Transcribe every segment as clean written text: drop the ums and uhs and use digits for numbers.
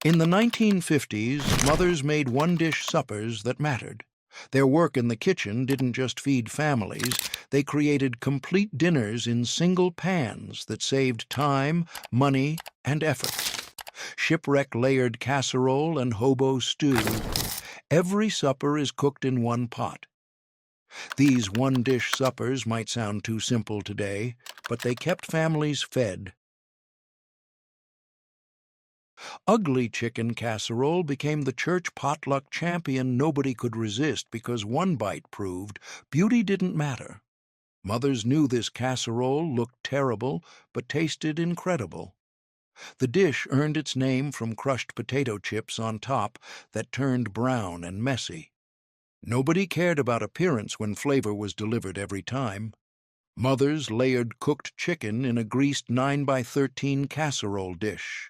In the 1950s, mothers made one-dish suppers that mattered. Their work in the kitchen didn't just feed families, they created complete dinners in single pans that saved time, money, and effort. Shipwreck layered casserole and hobo stew. Every supper is cooked in one pot. These one-dish suppers might sound too simple today, but they kept families fed. Ugly chicken casserole became the church potluck champion nobody could resist because one bite proved beauty didn't matter. Mothers knew this casserole looked terrible but tasted incredible. The dish earned its name from crushed potato chips on top that turned brown and messy. Nobody cared about appearance when flavor was delivered every time. Mothers layered cooked chicken in a greased 9x13 casserole dish.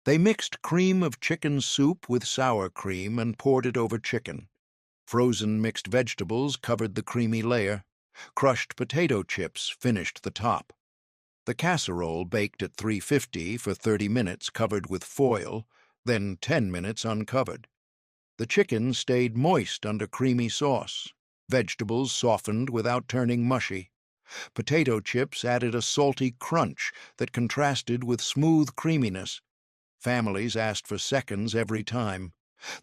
They mixed cream of chicken soup with sour cream and poured it over chicken. Frozen mixed vegetables covered the creamy layer. Crushed potato chips finished the top. The casserole baked at 350 for 30 minutes covered with foil, then 10 minutes uncovered. The chicken stayed moist under creamy sauce. Vegetables softened without turning mushy. Potato chips added a salty crunch that contrasted with smooth creaminess. Families asked for seconds every time.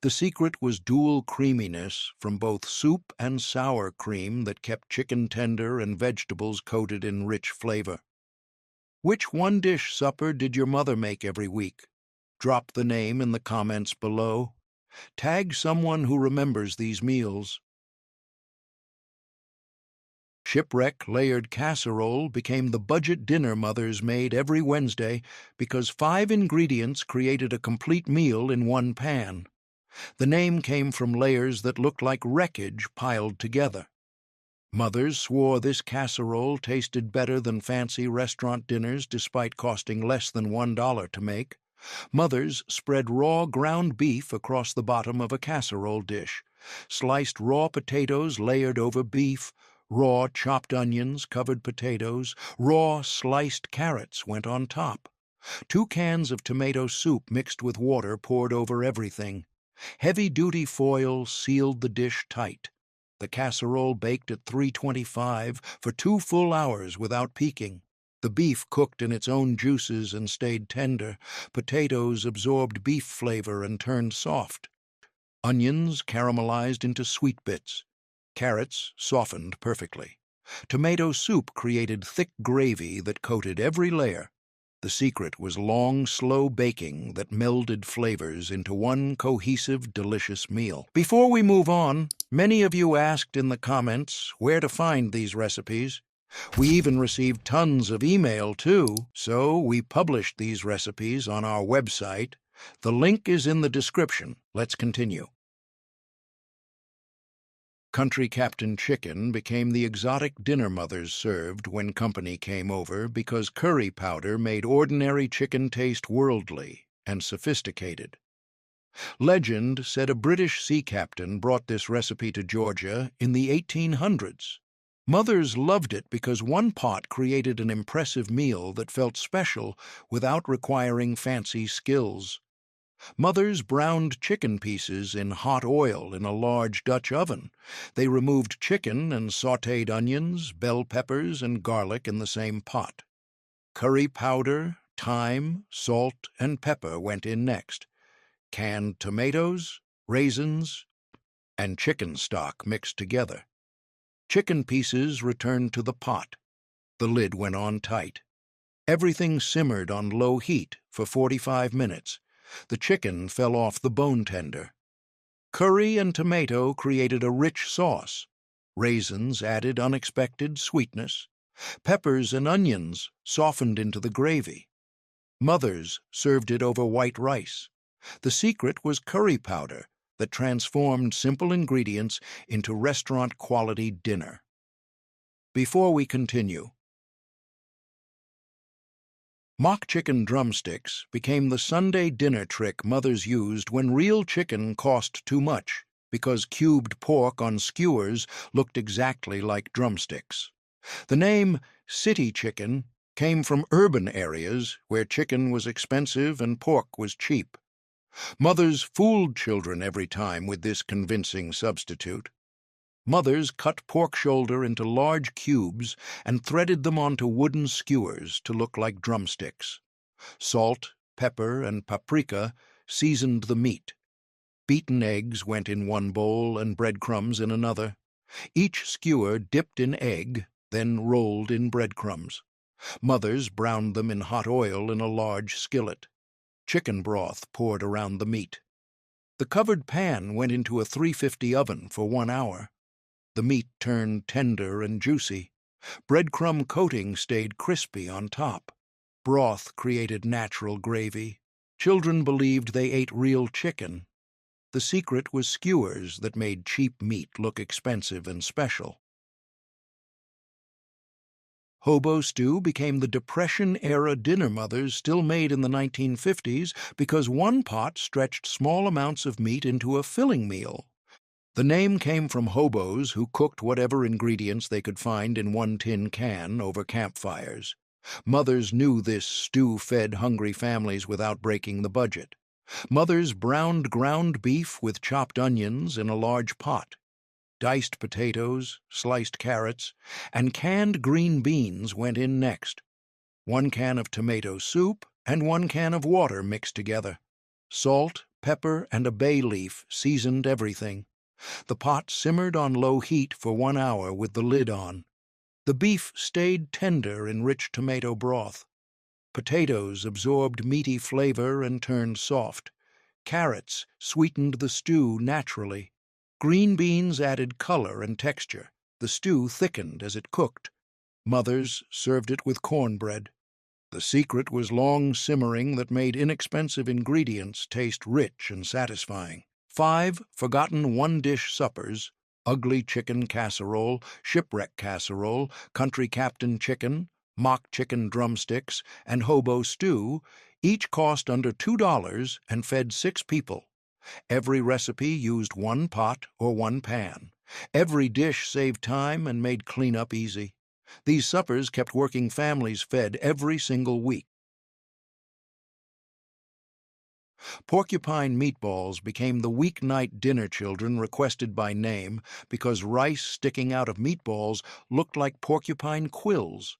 The secret was dual creaminess from both soup and sour cream that kept chicken tender and vegetables coated in rich flavor. Which one-dish supper did your mother make every week? Drop the name in the comments below. Tag someone who remembers these meals. Shipwreck layered casserole became the budget dinner mothers made every Wednesday because 5 ingredients created a complete meal in one pan. The name came from layers that looked like wreckage piled together. Mothers swore this casserole tasted better than fancy restaurant dinners despite costing less than $1 to make. Mothers spread raw ground beef across the bottom of a casserole dish, sliced raw potatoes layered over beef, raw chopped onions covered potatoes, raw sliced carrots went on top. 2 cans of tomato soup mixed with water poured over everything. Heavy-duty foil sealed the dish tight. The casserole baked at 325 for 2 full hours without peaking. The beef cooked in its own juices and stayed tender. Potatoes absorbed beef flavor and turned soft. Onions caramelized into sweet bits. Carrots softened perfectly. Tomato soup created thick gravy that coated every layer. The secret was long, slow baking that melded flavors into one cohesive, delicious meal. Before we move on, many of you asked in the comments where to find these recipes. We even received tons of email too, so we published these recipes on our website. The link is in the description. Let's continue. Country Captain chicken became the exotic dinner mothers served when company came over because curry powder made ordinary chicken taste worldly and sophisticated. Legend said a British sea captain brought this recipe to Georgia in the 1800s. Mothers loved it because one pot created an impressive meal that felt special without requiring fancy skills. Mothers browned chicken pieces in hot oil in a large Dutch oven. They removed chicken and sautéed onions, bell peppers, and garlic in the same pot. Curry powder, thyme, salt, and pepper went in next. Canned tomatoes, raisins, and chicken stock mixed together. Chicken pieces returned to the pot. The lid went on tight. Everything simmered on low heat for 45 minutes. The chicken fell off the bone tender. Curry and tomato created a rich sauce. Raisins added unexpected sweetness. Peppers and onions softened into the gravy. Mothers served it over white rice. The secret was curry powder that transformed simple ingredients into restaurant-quality dinner. Before we continue, mock chicken drumsticks became the Sunday dinner trick mothers used when real chicken cost too much because cubed pork on skewers looked exactly like drumsticks. The name city chicken came from urban areas where chicken was expensive and pork was cheap. Mothers fooled children every time with this convincing substitute. Mothers cut pork shoulder into large cubes and threaded them onto wooden skewers to look like drumsticks. Salt, pepper, and paprika seasoned the meat. Beaten eggs went in one bowl and breadcrumbs in another. Each skewer dipped in egg, then rolled in breadcrumbs. Mothers browned them in hot oil in a large skillet. Chicken broth poured around the meat. The covered pan went into a 350 oven for 1 hour. The meat turned tender and juicy. Breadcrumb coating stayed crispy on top. Broth created natural gravy. Children believed they ate real chicken. The secret was skewers that made cheap meat look expensive and special. Hobo stew became the Depression-era dinner mothers still made in the 1950s because one pot stretched small amounts of meat into a filling meal. The name came from hobos who cooked whatever ingredients they could find in one tin can over campfires. Mothers knew this stew fed hungry families without breaking the budget. Mothers browned ground beef with chopped onions in a large pot. Diced potatoes, sliced carrots, and canned green beans went in next. 1 can of tomato soup and 1 can of water mixed together. Salt, pepper, and a bay leaf seasoned everything. The pot simmered on low heat for 1 hour with the lid on. The beef stayed tender in rich tomato broth. Potatoes absorbed meaty flavor and turned soft. Carrots sweetened the stew naturally. Green beans added color and texture. The stew thickened as it cooked. Mothers served it with cornbread. The secret was long simmering that made inexpensive ingredients taste rich and satisfying. 5 forgotten one-dish suppers: ugly chicken casserole, shipwreck casserole, country captain chicken, mock chicken drumsticks, and hobo stew, each cost under $2 and fed 6 people. Every recipe used 1 pot or 1 pan. Every dish saved time and made cleanup easy. These suppers kept working families fed every single week. Porcupine meatballs became the weeknight dinner children requested by name because rice sticking out of meatballs looked like porcupine quills.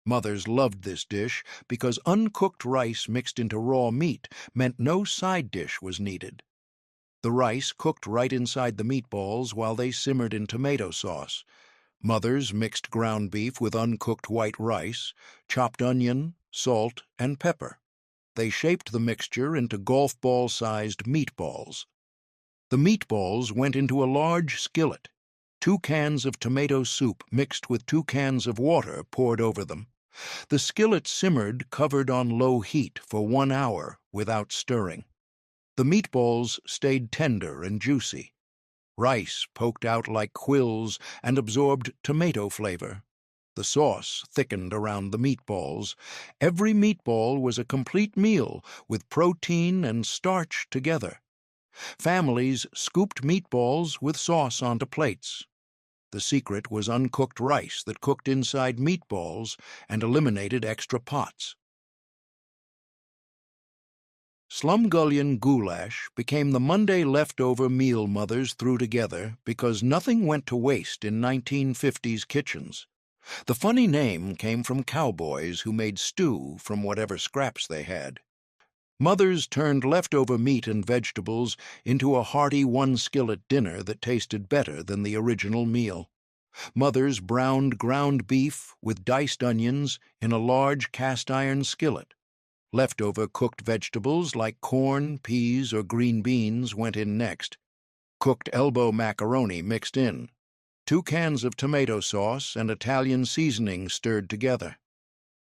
Mothers loved this dish because uncooked rice mixed into raw meat meant no side dish was needed. The rice cooked right inside the meatballs while they simmered in tomato sauce. Mothers mixed ground beef with uncooked white rice, chopped onion, salt, and pepper. They shaped the mixture into golf ball-sized meatballs. The meatballs went into a large skillet. 2 cans of tomato soup mixed with 2 cans of water poured over them. The skillet simmered covered on low heat for 1 hour without stirring. The meatballs stayed tender and juicy. Rice poked out like quills and absorbed tomato flavor. The sauce thickened around the meatballs. Every meatball was a complete meal with protein and starch together. Families scooped meatballs with sauce onto plates. The secret was uncooked rice that cooked inside meatballs and eliminated extra pots. Slumgullion goulash became the Monday leftover meal mothers threw together because nothing went to waste in 1950s kitchens. The funny name came from cowboys who made stew from whatever scraps they had. Mothers turned leftover meat and vegetables into a hearty one-skillet dinner that tasted better than the original meal. Mothers browned ground beef with diced onions in a large cast-iron skillet. Leftover cooked vegetables like corn, peas, or green beans went in next. Cooked elbow macaroni mixed in. 2 cans of tomato sauce and Italian seasoning stirred together.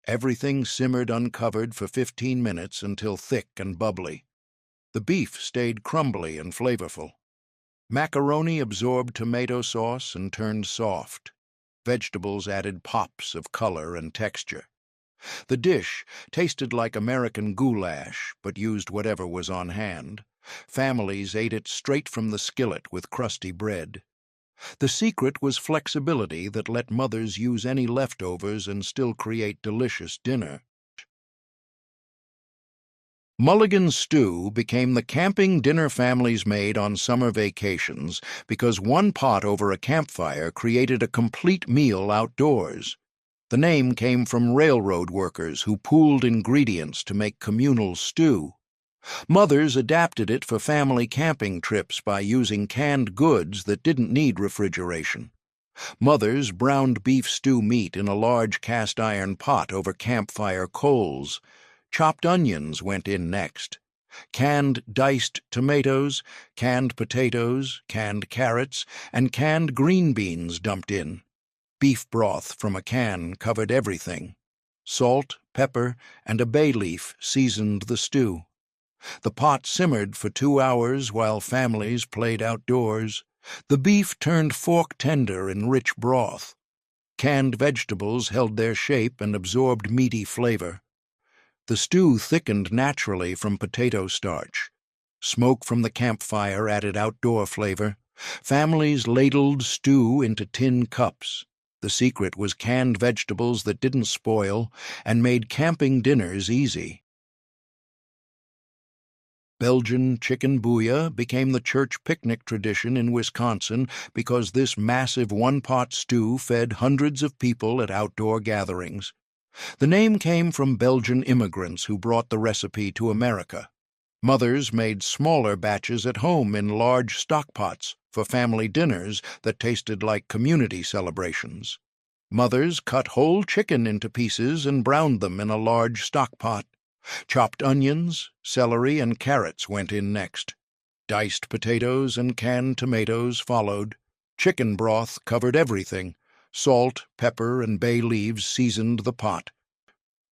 Everything simmered uncovered for 15 minutes until thick and bubbly. The beef stayed crumbly and flavorful. Macaroni absorbed tomato sauce and turned soft. Vegetables added pops of color and texture. The dish tasted like American goulash, but used whatever was on hand. Families ate it straight from the skillet with crusty bread. The secret was flexibility that let mothers use any leftovers and still create delicious dinner. Mulligan stew became the camping dinner families made on summer vacations because one pot over a campfire created a complete meal outdoors. The name came from railroad workers who pooled ingredients to make communal stew. Mothers adapted it for family camping trips by using canned goods that didn't need refrigeration. Mothers browned beef stew meat in a large cast-iron pot over campfire coals. Chopped onions went in next. Canned diced tomatoes, canned potatoes, canned carrots, and canned green beans dumped in. Beef broth from a can covered everything. Salt, pepper, and a bay leaf seasoned the stew. The pot simmered for 2 hours while families played outdoors. The beef turned fork tender in rich broth. Canned vegetables held their shape and absorbed meaty flavor. The stew thickened naturally from potato starch. Smoke from the campfire added outdoor flavor. Families ladled stew into tin cups. The secret was canned vegetables that didn't spoil and made camping dinners easy. Belgian chicken booyah became the church picnic tradition in Wisconsin because this massive one-pot stew fed hundreds of people at outdoor gatherings. The name came from Belgian immigrants who brought the recipe to America. Mothers made smaller batches at home in large stockpots for family dinners that tasted like community celebrations. Mothers cut whole chicken into pieces and browned them in a large stockpot. Chopped onions, celery, and carrots went in next. Diced potatoes and canned tomatoes followed. Chicken broth covered everything. Salt, pepper, and bay leaves seasoned the pot.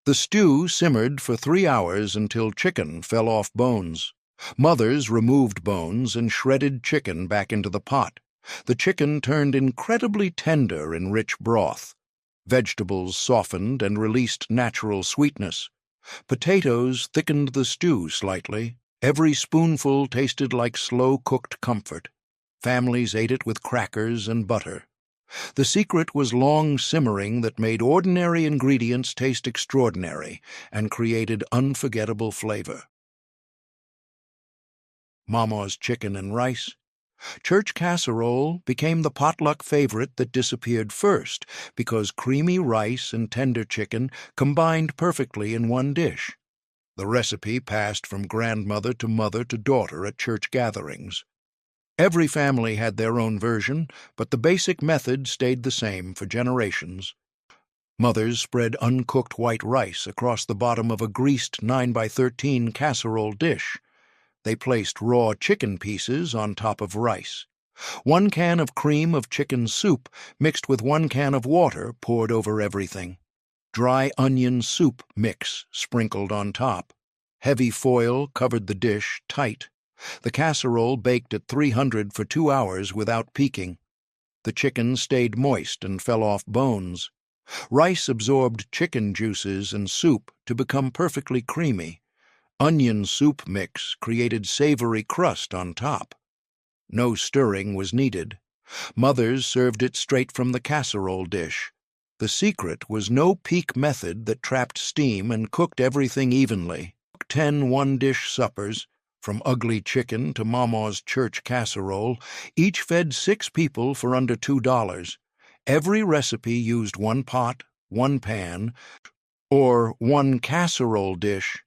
The stew simmered for 3 hours until chicken fell off bones. Mothers removed bones and shredded chicken back into the pot. The chicken turned incredibly tender in rich broth. Vegetables softened and released natural sweetness. Potatoes thickened the stew slightly. Every spoonful tasted like slow-cooked comfort. Families ate it with crackers and butter. The secret was long simmering that made ordinary ingredients taste extraordinary and created unforgettable flavor. Mama's chicken and rice. Church casserole became the potluck favorite that disappeared first because creamy rice and tender chicken combined perfectly in one dish. The recipe passed from grandmother to mother to daughter at church gatherings. Every family had their own version, but the basic method stayed the same for generations. Mothers spread uncooked white rice across the bottom of a greased 9x13 casserole dish. They placed raw chicken pieces on top of rice. 1 can of cream of chicken soup mixed with 1 can of water poured over everything. Dry onion soup mix sprinkled on top. Heavy foil covered the dish tight. The casserole baked at 300 for 2 hours without peaking. The chicken stayed moist and fell off bones. Rice absorbed chicken juices and soup to become perfectly creamy. Onion soup mix created savory crust on top. No stirring was needed. Mothers served it straight from the casserole dish. The secret was no peak method that trapped steam and cooked everything evenly. 10 one-dish suppers, from ugly chicken to Mama's church casserole, each fed 6 people for under $2. Every recipe used 1 pot, 1 pan, or 1 casserole dish.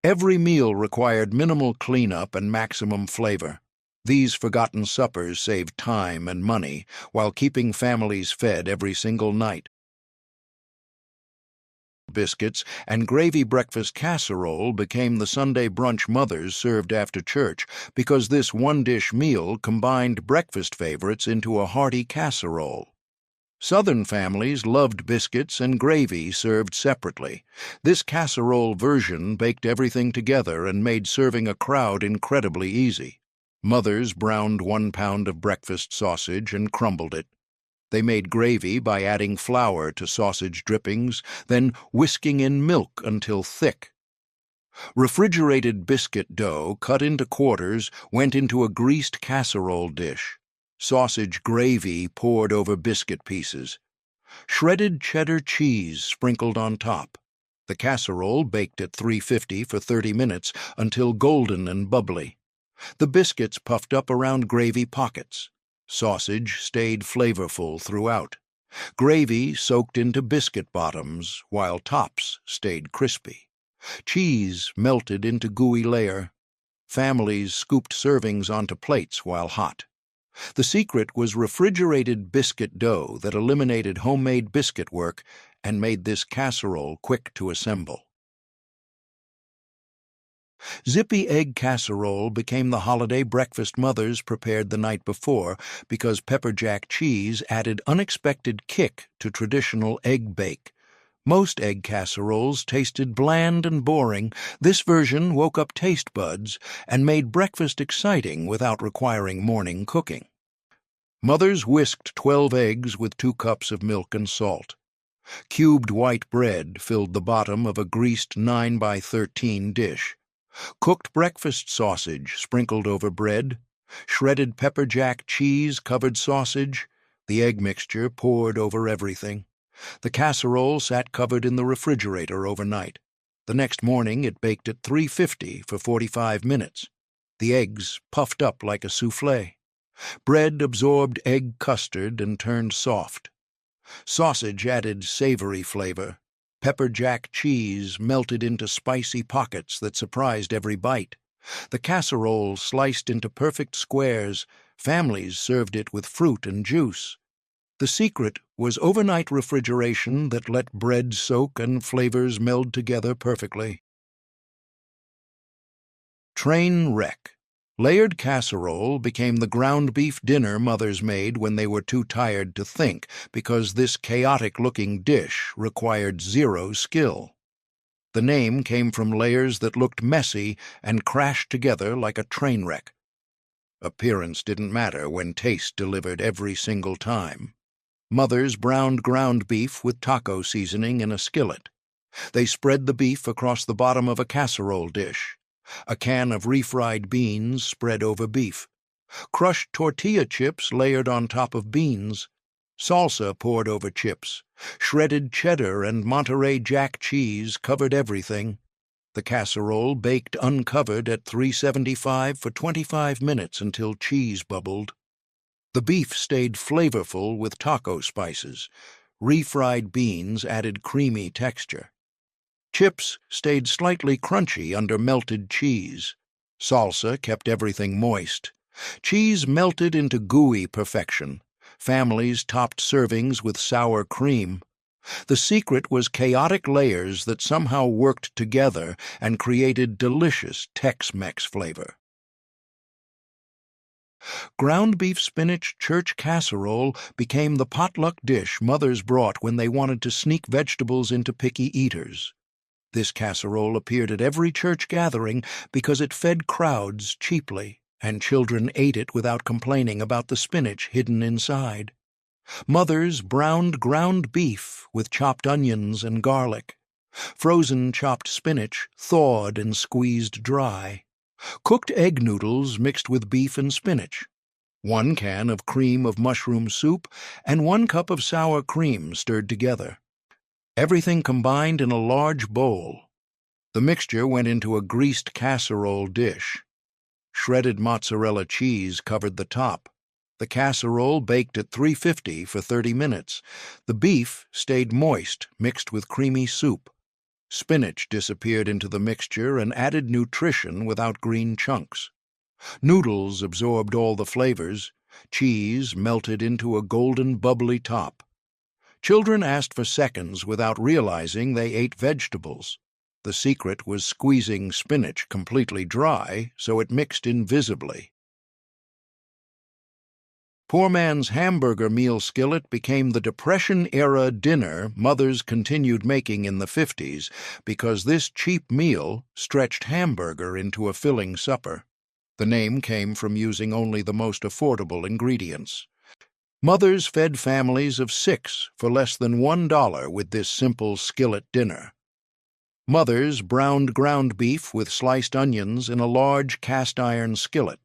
Every meal required minimal cleanup and maximum flavor. These forgotten suppers saved time and money while keeping families fed every single night. Biscuits and gravy breakfast casserole became the Sunday brunch mothers served after church because this one-dish meal combined breakfast favorites into a hearty casserole. Southern families loved biscuits and gravy served separately. This casserole version baked everything together and made serving a crowd incredibly easy. Mothers browned 1 pound of breakfast sausage and crumbled it. They made gravy by adding flour to sausage drippings, then whisking in milk until thick. Refrigerated biscuit dough cut into quarters went into a greased casserole dish. Sausage gravy poured over biscuit pieces. Shredded cheddar cheese sprinkled on top. The casserole baked at 350 for 30 minutes until golden and bubbly. The biscuits puffed up around gravy pockets. Sausage stayed flavorful throughout. Gravy soaked into biscuit bottoms, while tops stayed crispy. Cheese melted into gooey layer. Families scooped servings onto plates while hot. The secret was refrigerated biscuit dough that eliminated homemade biscuit work and made this casserole quick to assemble. Zippy egg casserole became the holiday breakfast mothers prepared the night before because pepper jack cheese added unexpected kick to traditional egg bake. Most egg casseroles tasted bland and boring. This version woke up taste buds and made breakfast exciting without requiring morning cooking. Mothers whisked 12 eggs with 2 cups of milk and salt. Cubed white bread filled the bottom of a greased 9 by 13 dish. Cooked breakfast sausage sprinkled over bread. Shredded pepper jack cheese covered sausage. The egg mixture poured over everything. The casserole sat covered in the refrigerator overnight. The next morning it baked at 350 for 45 minutes. The eggs puffed up like a soufflé. Bread absorbed egg custard and turned soft. Sausage added savory flavor. Pepper jack cheese melted into spicy pockets that surprised every bite. The casserole sliced into perfect squares. Families served it with fruit and juice. The secret was overnight refrigeration that let bread soak and flavors meld together perfectly. Train wreck. Layered casserole became the ground beef dinner mothers made when they were too tired to think, because this chaotic-looking dish required zero skill. The name came from layers that looked messy and crashed together like a train wreck. Appearance didn't matter when taste delivered every single time. Mothers browned ground beef with taco seasoning in a skillet. They spread the beef across the bottom of a casserole dish. A can of refried beans spread over beef. Crushed tortilla chips layered on top of beans. Salsa poured over chips. Shredded cheddar and Monterey Jack cheese covered everything. The casserole baked uncovered at 375 for 25 minutes until cheese bubbled. The beef stayed flavorful with taco spices. Refried beans added creamy texture. Chips stayed slightly crunchy under melted cheese. Salsa kept everything moist. Cheese melted into gooey perfection. Families topped servings with sour cream. The secret was chaotic layers that somehow worked together and created delicious Tex-Mex flavor. Ground beef spinach church casserole became the potluck dish mothers brought when they wanted to sneak vegetables into picky eaters. This casserole appeared at every church gathering because it fed crowds cheaply, and children ate it without complaining about the spinach hidden inside. Mothers browned ground beef with chopped onions and garlic. Frozen chopped spinach thawed and squeezed dry. Cooked egg noodles mixed with beef and spinach. 1 can of cream of mushroom soup and 1 cup of sour cream stirred together. Everything combined in a large bowl. The mixture went into a greased casserole dish. Shredded mozzarella cheese covered the top. The casserole baked at 350 for 30 minutes. The beef stayed moist, mixed with creamy soup. Spinach disappeared into the mixture and added nutrition without green chunks. Noodles absorbed all the flavors. Cheese melted into a golden, bubbly top. Children asked for seconds without realizing they ate vegetables. The secret was squeezing spinach completely dry so it mixed invisibly. Poor man's hamburger meal skillet became the Depression-era dinner mothers continued making in the 50s because this cheap meal stretched hamburger into a filling supper. The name came from using only the most affordable ingredients. Mothers fed families of 6 for less than $1 with this simple skillet dinner. Mothers browned ground beef with sliced onions in a large cast-iron skillet.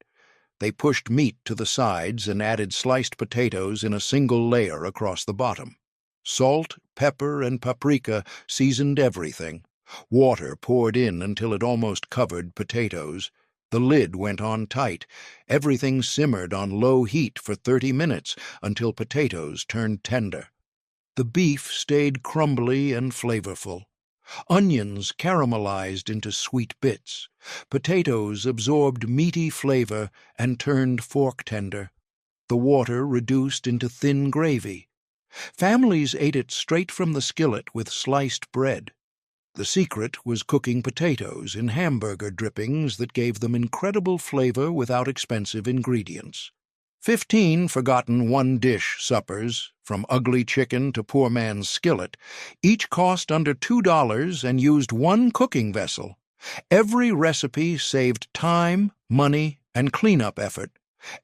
They pushed meat to the sides and added sliced potatoes in a single layer across the bottom. Salt, pepper, and paprika seasoned everything. Water poured in until it almost covered potatoes. The lid went on tight. Everything simmered on low heat for 30 minutes until potatoes turned tender. The beef stayed crumbly and flavorful. Onions caramelized into sweet bits. Potatoes absorbed meaty flavor and turned fork tender. The water reduced into thin gravy. Families ate it straight from the skillet with sliced bread. The secret was cooking potatoes in Hamburger drippings that gave them incredible flavor without expensive ingredients. 15 forgotten one-dish suppers, from ugly chicken to poor man's skillet, each cost under $2 and used one cooking vessel. Every recipe saved time, money, and cleanup effort.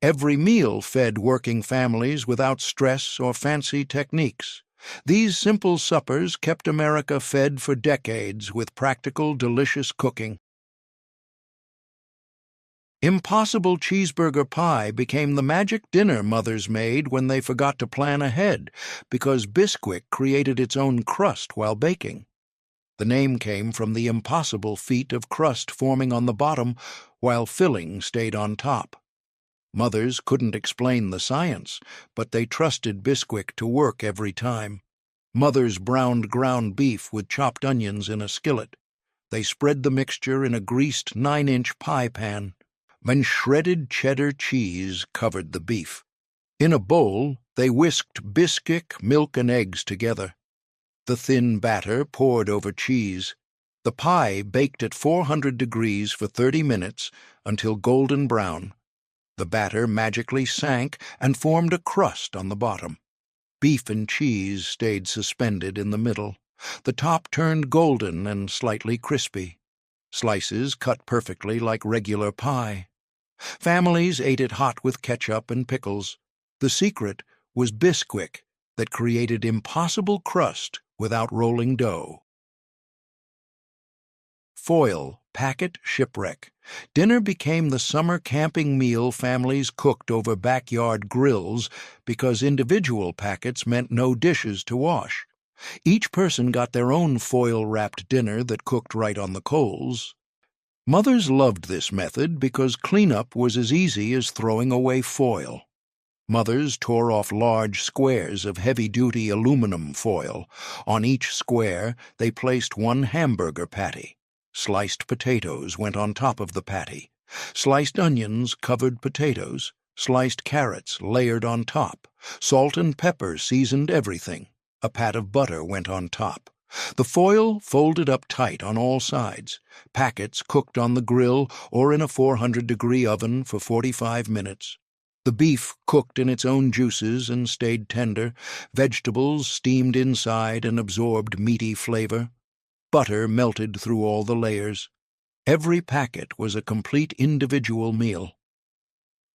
Every meal fed working families without stress or fancy techniques. These simple suppers kept America fed for decades with practical, delicious cooking. Impossible cheeseburger pie became the magic dinner mothers made when they forgot to plan ahead, because Biscuits created its own crust while baking. The name came from the impossible feat of crust forming on the bottom while filling stayed on top. Mothers couldn't explain the science, but they trusted Biscuits to work every time. Mothers browned ground beef with chopped onions in a skillet. They spread the mixture in a greased 9-inch pie pan. Then shredded cheddar cheese covered the beef. In a bowl, they whisked biscuit, milk, and eggs together. The thin batter poured over cheese. The pie baked at 400 degrees for 30 minutes until golden brown. The batter magically sank and formed a crust on the bottom. Beef and cheese stayed suspended in the middle. The top turned golden and slightly crispy. Slices cut perfectly like regular pie. Families ate it hot with ketchup and pickles. The secret was Biscuits that created impossible crust without rolling dough. Foil, packet, shipwreck. Dinner became the summer camping meal families cooked over backyard grills because individual packets meant no dishes to wash. Each person got their own foil-wrapped dinner that cooked right on the coals. Mothers loved this method because cleanup was as easy as throwing away foil. Mothers tore off large squares of heavy-duty aluminum foil. On each square, they placed one hamburger patty. Sliced potatoes went on top of the patty. Sliced onions covered potatoes. Sliced carrots layered on top. Salt and pepper seasoned everything. A pat of butter went on top. The foil folded up tight on all sides. Packets cooked on the grill or in a 400-degree oven for 45 minutes. The beef cooked in its own juices and stayed tender. Vegetables steamed inside and absorbed meaty flavor. Butter melted through all the layers. Every packet was a complete individual meal.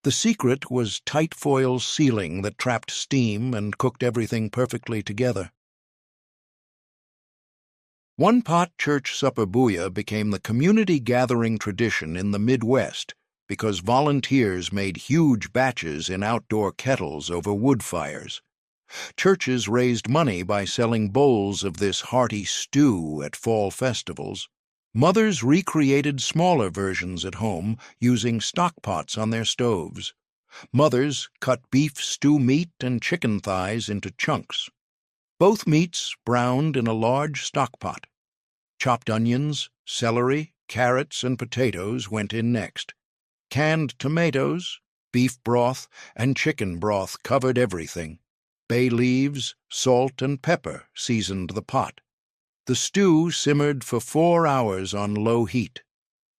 The secret was tight foil sealing that trapped steam and cooked everything perfectly together. One-pot church supper booyah became the community gathering tradition in the Midwest because volunteers made huge batches in outdoor kettles over wood fires. Churches raised money by selling bowls of this hearty stew at fall festivals. Mothers recreated smaller versions at home using stockpots on their stoves. Mothers cut beef stew meat and chicken thighs into chunks. Both meats browned in a large stockpot. Chopped onions, celery, carrots, and potatoes went in next. Canned tomatoes, beef broth, and chicken broth covered everything. Bay leaves, salt, and pepper seasoned the pot. The stew simmered for 4 hours on low heat.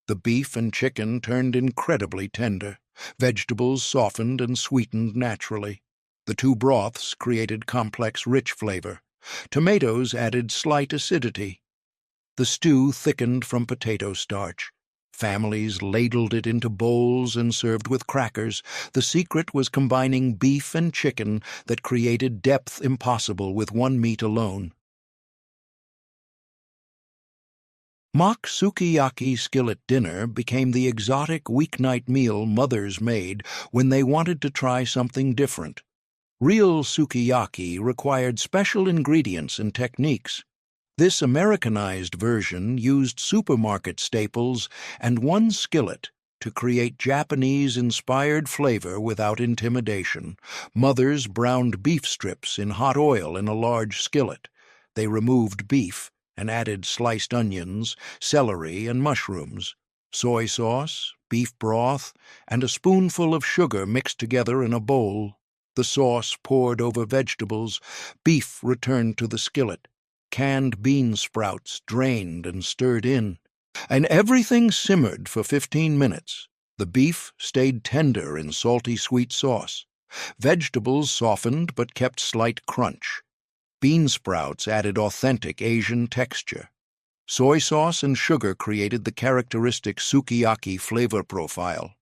The beef and chicken turned incredibly tender. Vegetables softened and sweetened naturally. The two broths created complex, rich flavor. Tomatoes added slight acidity. The stew thickened from potato starch. Families ladled it into bowls and served with crackers. The secret was combining beef and chicken that created depth impossible with one meat alone. Mock sukiyaki skillet dinner became the exotic weeknight meal mothers made when they wanted to try something different. Real sukiyaki required special ingredients and techniques. This Americanized version used supermarket staples and one skillet to create Japanese-inspired flavor without intimidation. Mothers browned beef strips in hot oil in a large skillet. They removed beef and added sliced onions, celery, and mushrooms. Soy sauce, beef broth, and a spoonful of sugar mixed together in a bowl. The sauce poured over vegetables, beef returned to the skillet, canned bean sprouts drained and stirred in, and everything simmered for 15 minutes. The beef stayed tender in salty sweet sauce. Vegetables softened but kept slight crunch. Bean sprouts added authentic Asian texture. Soy sauce and sugar created the characteristic sukiyaki flavor profile.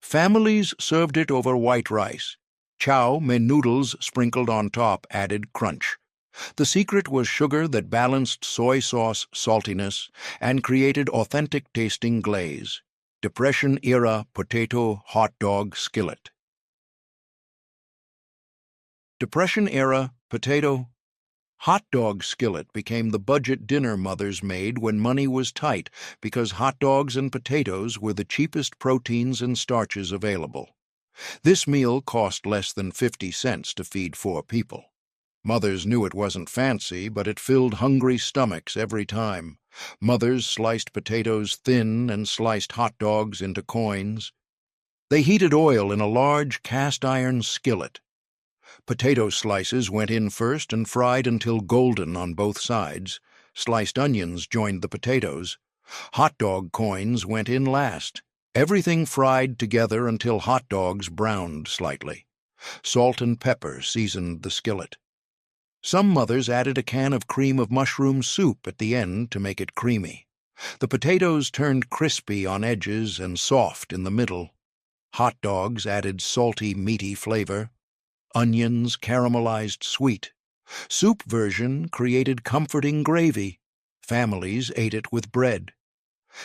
Families served it over white rice. Chow mein noodles sprinkled on top added crunch. The secret was sugar that balanced soy sauce saltiness and created authentic-tasting glaze. Depression-era potato hot dog skillet. Depression-era potato hot dog skillet became the budget dinner mothers made when money was tight because hot dogs and potatoes were the cheapest proteins and starches available. This meal cost less than 50 cents to feed 4 people. Mothers knew it wasn't fancy, but it filled hungry stomachs every time. Mothers sliced potatoes thin and sliced hot dogs into coins. They heated oil in a large cast-iron skillet. Potato slices went in first and fried until golden on both sides. Sliced onions joined the potatoes. Hot dog coins went in last. Everything fried together until hot dogs browned slightly. Salt and pepper seasoned the skillet. Some mothers added a can of cream of mushroom soup at the end to make it creamy. The potatoes turned crispy on edges and soft in the middle. Hot dogs added salty, meaty flavor. Onions caramelized sweet. Soup version created comforting gravy. Families ate it with bread.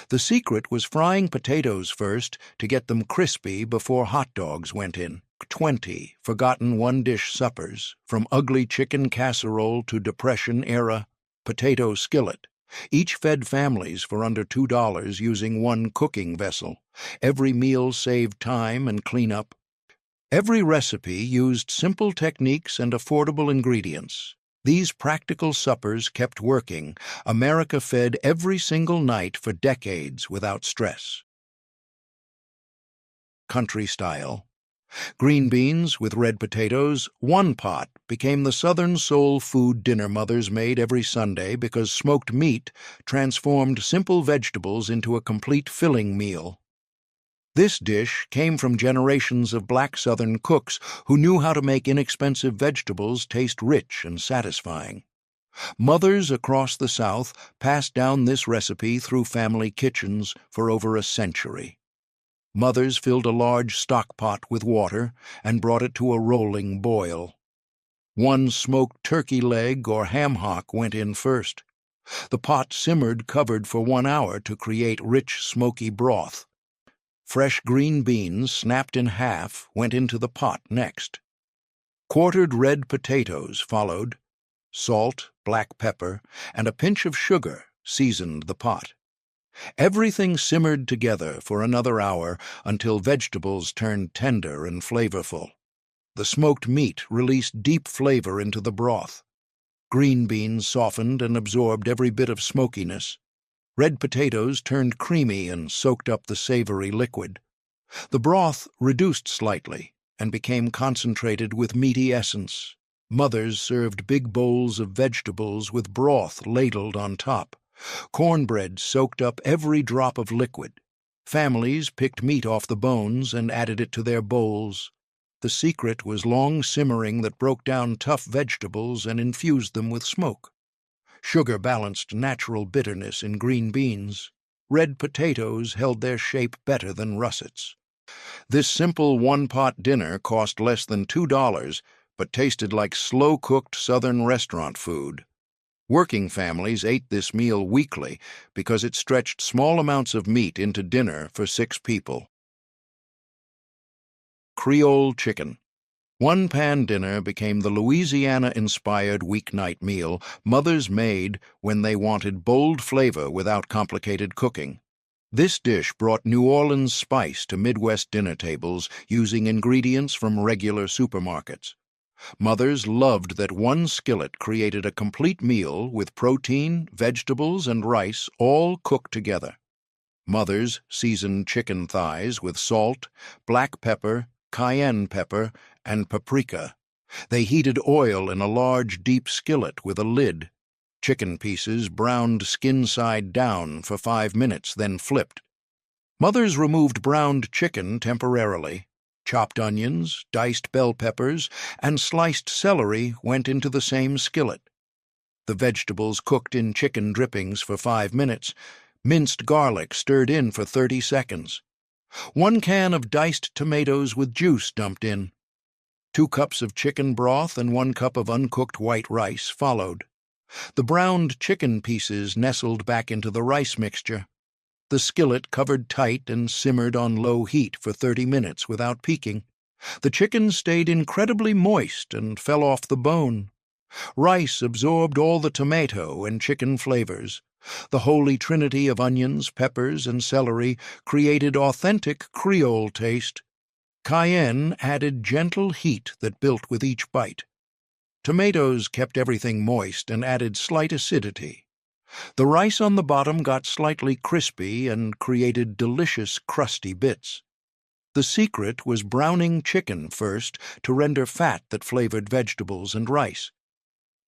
The secret was frying potatoes first to get them crispy before hot dogs went in. 20 forgotten one-dish suppers, from ugly chicken casserole to Depression-era potato skillet. Each fed families for under $2 using one cooking vessel. Every meal saved time and cleanup. Every recipe used simple techniques and affordable ingredients. These practical suppers kept working. America fed every single night for decades without stress. Country style. Green beans with red potatoes, one pot, became the Southern soul food dinner mothers made every Sunday because smoked meat transformed simple vegetables into a complete filling meal. This dish came from generations of black Southern cooks who knew how to make inexpensive vegetables taste rich and satisfying. Mothers across the South passed down this recipe through family kitchens for over a century. Mothers filled a large stock pot with water and brought it to a rolling boil. One smoked turkey leg or ham hock went in first. The pot simmered covered for 1 hour to create rich, smoky broth. Fresh green beans, snapped in half, went into the pot next. Quartered red potatoes followed. Salt, black pepper, and a pinch of sugar seasoned the pot. Everything simmered together for another hour until vegetables turned tender and flavorful. The smoked meat released deep flavor into the broth. Green beans softened and absorbed every bit of smokiness. Red potatoes turned creamy and soaked up the savory liquid. The broth reduced slightly and became concentrated with meaty essence. Mothers served big bowls of vegetables with broth ladled on top. Cornbread soaked up every drop of liquid. Families picked meat off the bones and added it to their bowls. The secret was long simmering that broke down tough vegetables and infused them with smoke. Sugar balanced natural bitterness in green beans. Red potatoes held their shape better than russets. This simple one-pot dinner cost less than $2, but tasted like slow-cooked Southern restaurant food. Working families ate this meal weekly because it stretched small amounts of meat into dinner for 6 people. Creole chicken. One-pan dinner became the Louisiana-inspired weeknight meal mothers made when they wanted bold flavor without complicated cooking. This dish brought New Orleans spice to Midwest dinner tables using ingredients from regular supermarkets. Mothers loved that one skillet created a complete meal with protein, vegetables, and rice all cooked together. Mothers seasoned chicken thighs with salt, black pepper, cayenne pepper, and paprika. They heated oil in a large, deep skillet with a lid. Chicken pieces browned skin side down for 5 minutes, then flipped. Mothers removed browned chicken temporarily. Chopped onions, diced bell peppers, and sliced celery went into the same skillet. The vegetables cooked in chicken drippings for 5 minutes. Minced garlic stirred in for 30 seconds. 1 can of diced tomatoes with juice dumped in. 2 cups of chicken broth and 1 cup of uncooked white rice followed. The browned chicken pieces nestled back into the rice mixture. The skillet covered tight and simmered on low heat for 30 minutes without peaking. The chicken stayed incredibly moist and fell off the bone. Rice absorbed all the tomato and chicken flavors. The holy trinity of onions, peppers, and celery created authentic Creole taste. Cayenne added gentle heat that built with each bite. Tomatoes kept everything moist and added slight acidity. The rice on the bottom got slightly crispy and created delicious crusty bits. The secret was browning chicken first to render fat that flavored vegetables and rice.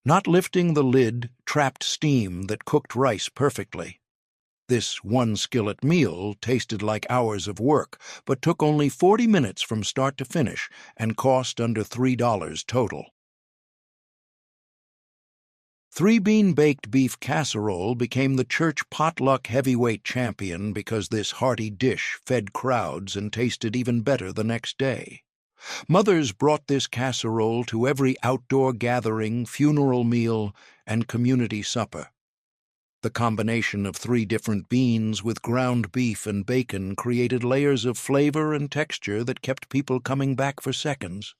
Not lifting the lid trapped steam that cooked rice perfectly. This one skillet meal tasted like hours of work, but took only 40 minutes from start to finish and cost under $3 total. 3-bean baked beef casserole became the church potluck heavyweight champion because this hearty dish fed crowds and tasted even better the next day. Mothers brought this casserole to every outdoor gathering, funeral meal, and community supper. The combination of 3 different beans with ground beef and bacon created layers of flavor and texture that kept people coming back for seconds.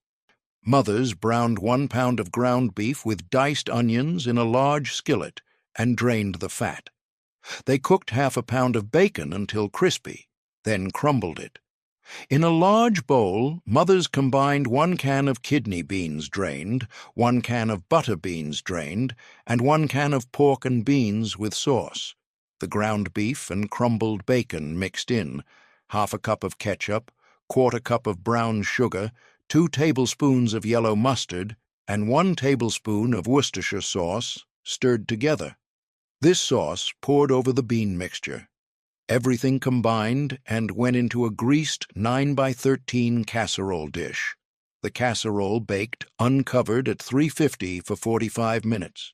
Mothers browned 1 pound of ground beef with diced onions in a large skillet and drained the fat. They cooked half a pound of bacon until crispy, then crumbled it. In a large bowl, mothers combined 1 can of kidney beans drained, 1 can of butter beans drained, and 1 can of pork and beans with sauce. The ground beef and crumbled bacon mixed in, half a cup of ketchup, 1/4 cup of brown sugar, 2 tablespoons of yellow mustard, and 1 tablespoon of Worcestershire sauce, stirred together. This sauce poured over the bean mixture. Everything combined and went into a greased 9x13 casserole dish. The casserole baked uncovered at 350 for 45 minutes.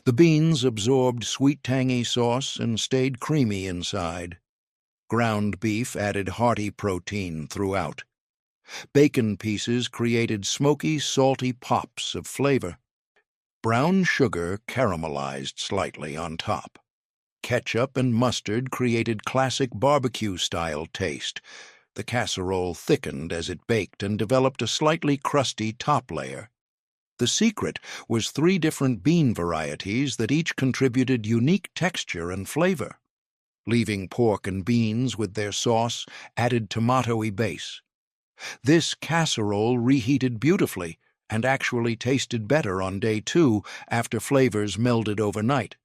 The beans absorbed sweet tangy sauce and stayed creamy inside. Ground beef added hearty protein throughout. Bacon pieces created smoky, salty pops of flavor. Brown sugar caramelized slightly on top. Ketchup and mustard created classic barbecue-style taste. The casserole thickened as it baked and developed a slightly crusty top layer. The secret was 3 different bean varieties that each contributed unique texture and flavor. Leaving pork and beans with their sauce added tomato-y base. This casserole reheated beautifully and actually tasted better on day 2 after flavors melded overnight.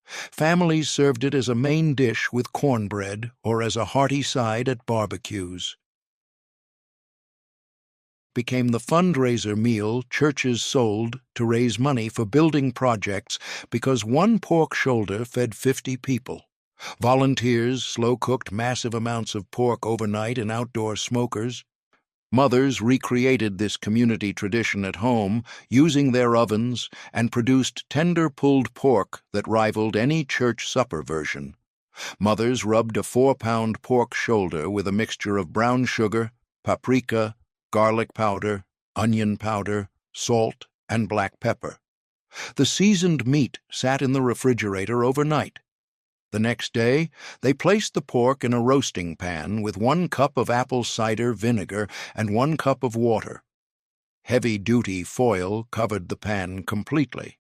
Families served it as a main dish with cornbread or as a hearty side at barbecues. Became the fundraiser meal churches sold to raise money for building projects because 1 pork shoulder fed 50 people. Volunteers slow-cooked massive amounts of pork overnight in outdoor smokers. Mothers recreated this community tradition at home using their ovens and produced tender pulled pork that rivaled any church supper version. Mothers rubbed a 4-pound pork shoulder with a mixture of brown sugar, paprika, garlic powder, onion powder, salt, and black pepper. The seasoned meat sat in the refrigerator overnight. The next day, they placed the pork in a roasting pan with 1 cup of apple cider vinegar and 1 cup of water. Heavy-duty foil covered the pan completely.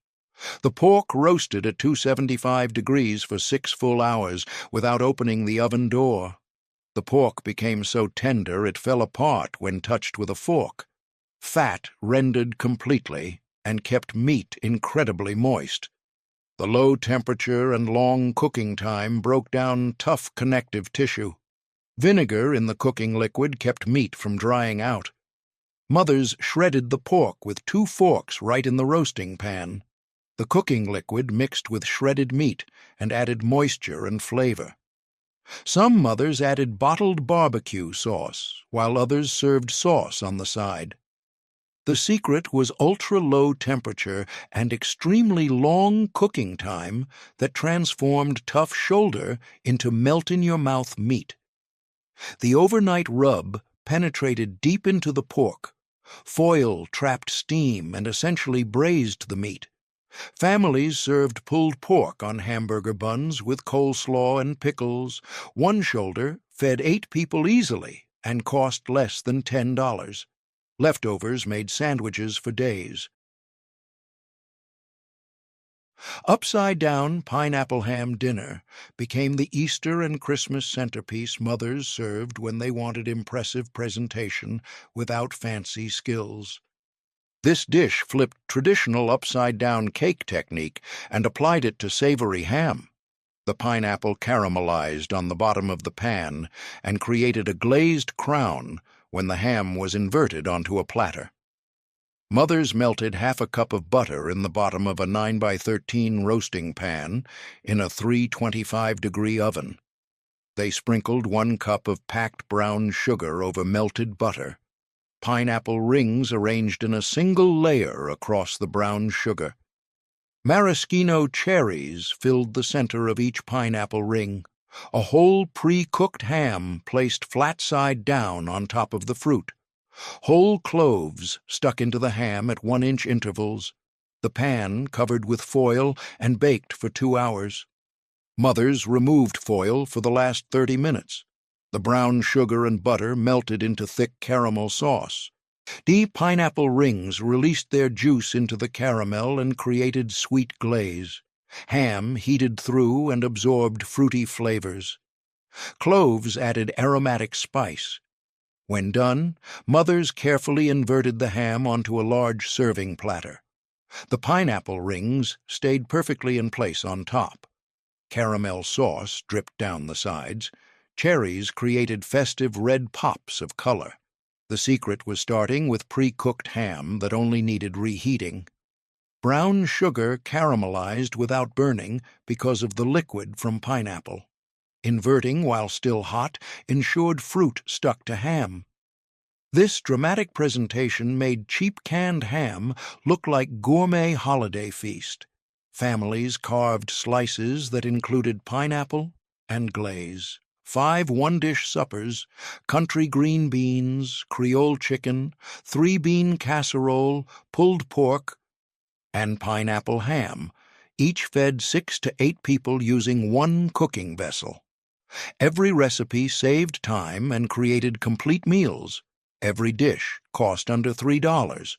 The pork roasted at 275 degrees for 6 full hours without opening the oven door. The pork became so tender it fell apart when touched with a fork. Fat rendered completely and kept meat incredibly moist. The low temperature and long cooking time broke down tough connective tissue. Vinegar in the cooking liquid kept meat from drying out. Mothers shredded the pork with 2 forks right in the roasting pan. The cooking liquid mixed with shredded meat and added moisture and flavor. Some mothers added bottled barbecue sauce, while others served sauce on the side. The secret was ultra-low temperature and extremely long cooking time that transformed tough shoulder into melt-in-your-mouth meat. The overnight rub penetrated deep into the pork. Foil trapped steam and essentially braised the meat. Families served pulled pork on hamburger buns with coleslaw and pickles. One shoulder fed 8 people easily and cost less than $10. Leftovers made sandwiches for days. Upside-down pineapple ham dinner became the Easter and Christmas centerpiece mothers served when they wanted impressive presentation without fancy skills. This dish flipped traditional upside-down cake technique and applied it to savory ham. The pineapple caramelized on the bottom of the pan and created a glazed crown when the ham was inverted onto a platter. Mothers melted half a cup of butter in the bottom of a 9x13 roasting pan in a 325-degree oven. They sprinkled 1 cup of packed brown sugar over melted butter. Pineapple rings arranged in a single layer across the brown sugar. Maraschino cherries filled the center of each pineapple ring. A whole pre-cooked ham placed flat side down on top of the fruit. Whole cloves stuck into the ham at 1-inch intervals. The pan covered with foil and baked for 2 hours. Mothers removed foil for the last 30 minutes. The brown sugar and butter melted into thick caramel sauce. Deep pineapple rings released their juice into the caramel and created sweet glaze. Ham heated through and absorbed fruity flavors. Cloves added aromatic spice. When done, mothers carefully inverted the ham onto a large serving platter. The pineapple rings stayed perfectly in place on top. Caramel sauce dripped down the sides. Cherries created festive red pops of color. The secret was starting with pre-cooked ham that only needed reheating. Brown sugar caramelized without burning because of the liquid from pineapple. Inverting while still hot ensured fruit stuck to ham. This dramatic presentation made cheap canned ham look like gourmet holiday feast. Families carved slices that included pineapple and glaze. 5 one-dish suppers, country green beans, Creole chicken, 3-bean casserole, pulled pork, and pineapple ham, each fed 6 to 8 people using 1 cooking vessel. Every recipe saved time and created complete meals. Every dish cost under $3.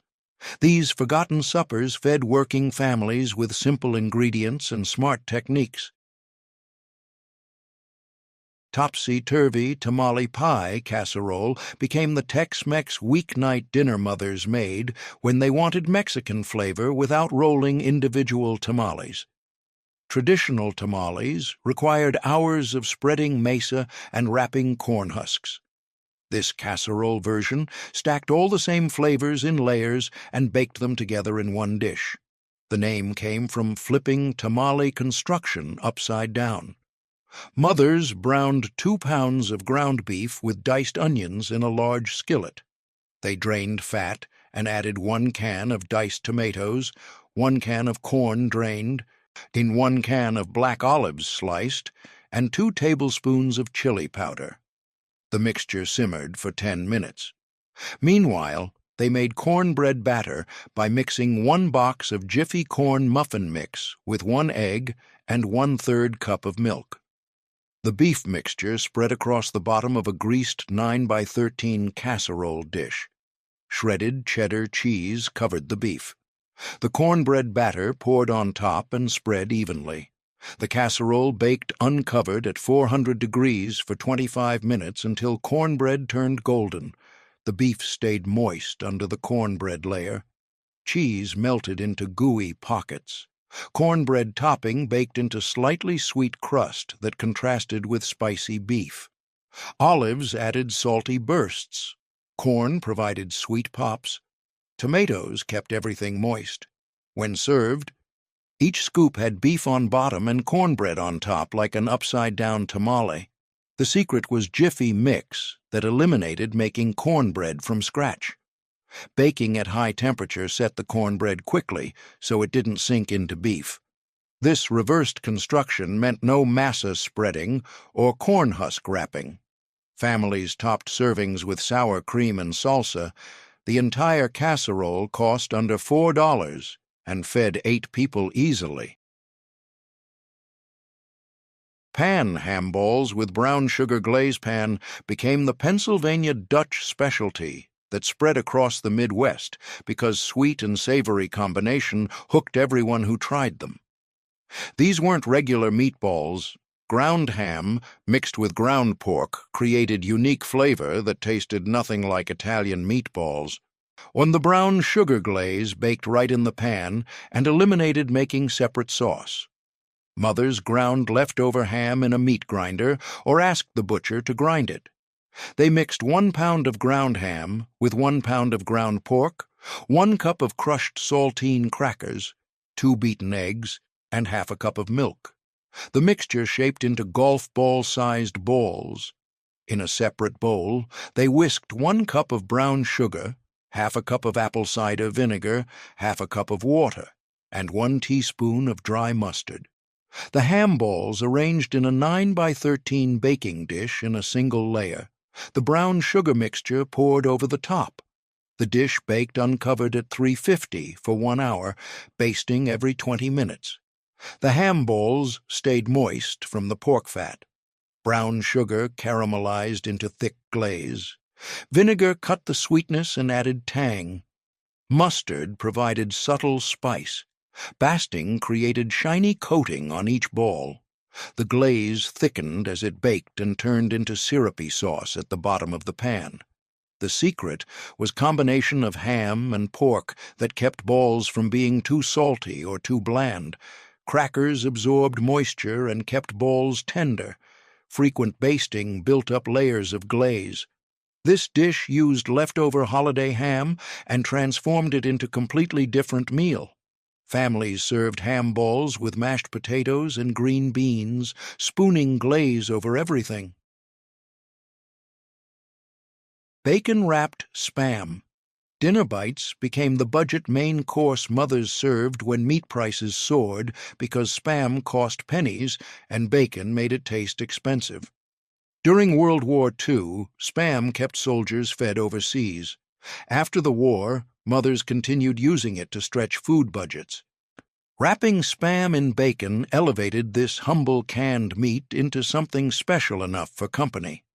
These forgotten suppers fed working families with simple ingredients and smart techniques. Topsy-turvy tamale pie casserole became the Tex-Mex weeknight dinner mothers made when they wanted Mexican flavor without rolling individual tamales. Traditional tamales required hours of spreading mesa and wrapping corn husks. This casserole version stacked all the same flavors in layers and baked them together in one dish. The name came from flipping tamale construction upside down. Mothers browned 2 pounds of ground beef with diced onions in a large skillet. They drained fat and added 1 can of diced tomatoes, 1 can of corn drained, in 1 can of black olives sliced, and 2 tablespoons of chili powder. The mixture simmered for 10 minutes. Meanwhile, they made cornbread batter by mixing 1 box of Jiffy corn muffin mix with 1 egg and 1/3 cup of milk. The beef mixture spread across the bottom of a greased 9x13 casserole dish. Shredded cheddar cheese covered the beef. The cornbread batter poured on top and spread evenly. The casserole baked uncovered at 400 degrees for 25 minutes until cornbread turned golden. The beef stayed moist under the cornbread layer. Cheese melted into gooey pockets. Cornbread topping baked into slightly sweet crust that contrasted with spicy beef. Olives added salty bursts. Corn provided sweet pops. Tomatoes kept everything moist. When served, each scoop had beef on bottom and cornbread on top like an upside-down tamale. The secret was jiffy mix that eliminated making cornbread from scratch. Baking at high temperature set the cornbread quickly so it didn't sink into beef. This reversed construction meant no masa spreading or corn husk wrapping. Families topped servings with sour cream and salsa. The entire casserole cost under $4 and fed 8 people easily. Pan ham balls with brown sugar glaze pan became the Pennsylvania Dutch specialty that spread across the Midwest because sweet and savory combination hooked everyone who tried them. These weren't regular meatballs. Ground ham mixed with ground pork created unique flavor that tasted nothing like Italian meatballs. On the brown sugar glaze baked right in the pan and eliminated making separate sauce. Mothers ground leftover ham in a meat grinder or asked the butcher to grind it. They mixed 1 pound of ground ham with 1 pound of ground pork, 1 cup of crushed saltine crackers, 2 beaten eggs, and half a cup of milk. The mixture shaped into golf ball-sized balls. In a separate bowl, they whisked 1 cup of brown sugar, half a cup of apple cider vinegar, half a cup of water, and 1 teaspoon of dry mustard. The ham balls arranged in a 9 by 13 baking dish in a single layer. The brown sugar mixture poured over the top. The dish baked uncovered at 350 for 1 hour, basting every 20 minutes. The ham balls stayed moist from the pork fat. Brown sugar caramelized into thick glaze. Vinegar cut the sweetness and added tang. Mustard provided subtle spice. Basting created shiny coating on each ball. The glaze thickened as it baked and turned into syrupy sauce at the bottom of the pan. The secret was combination of ham and pork that kept balls from being too salty or too bland. Crackers absorbed moisture and kept balls tender. Frequent basting built up layers of glaze. This dish used leftover holiday ham and transformed it into a completely different meal. Families served ham balls with mashed potatoes and green beans, spooning glaze over everything. Bacon-wrapped Spam. Dinner bites became the budget main course mothers served when meat prices soared because Spam cost pennies and bacon made it taste expensive. During World War II, Spam kept soldiers fed overseas. After the war, mothers continued using it to stretch food budgets. Wrapping Spam in bacon elevated this humble canned meat into something special enough for company.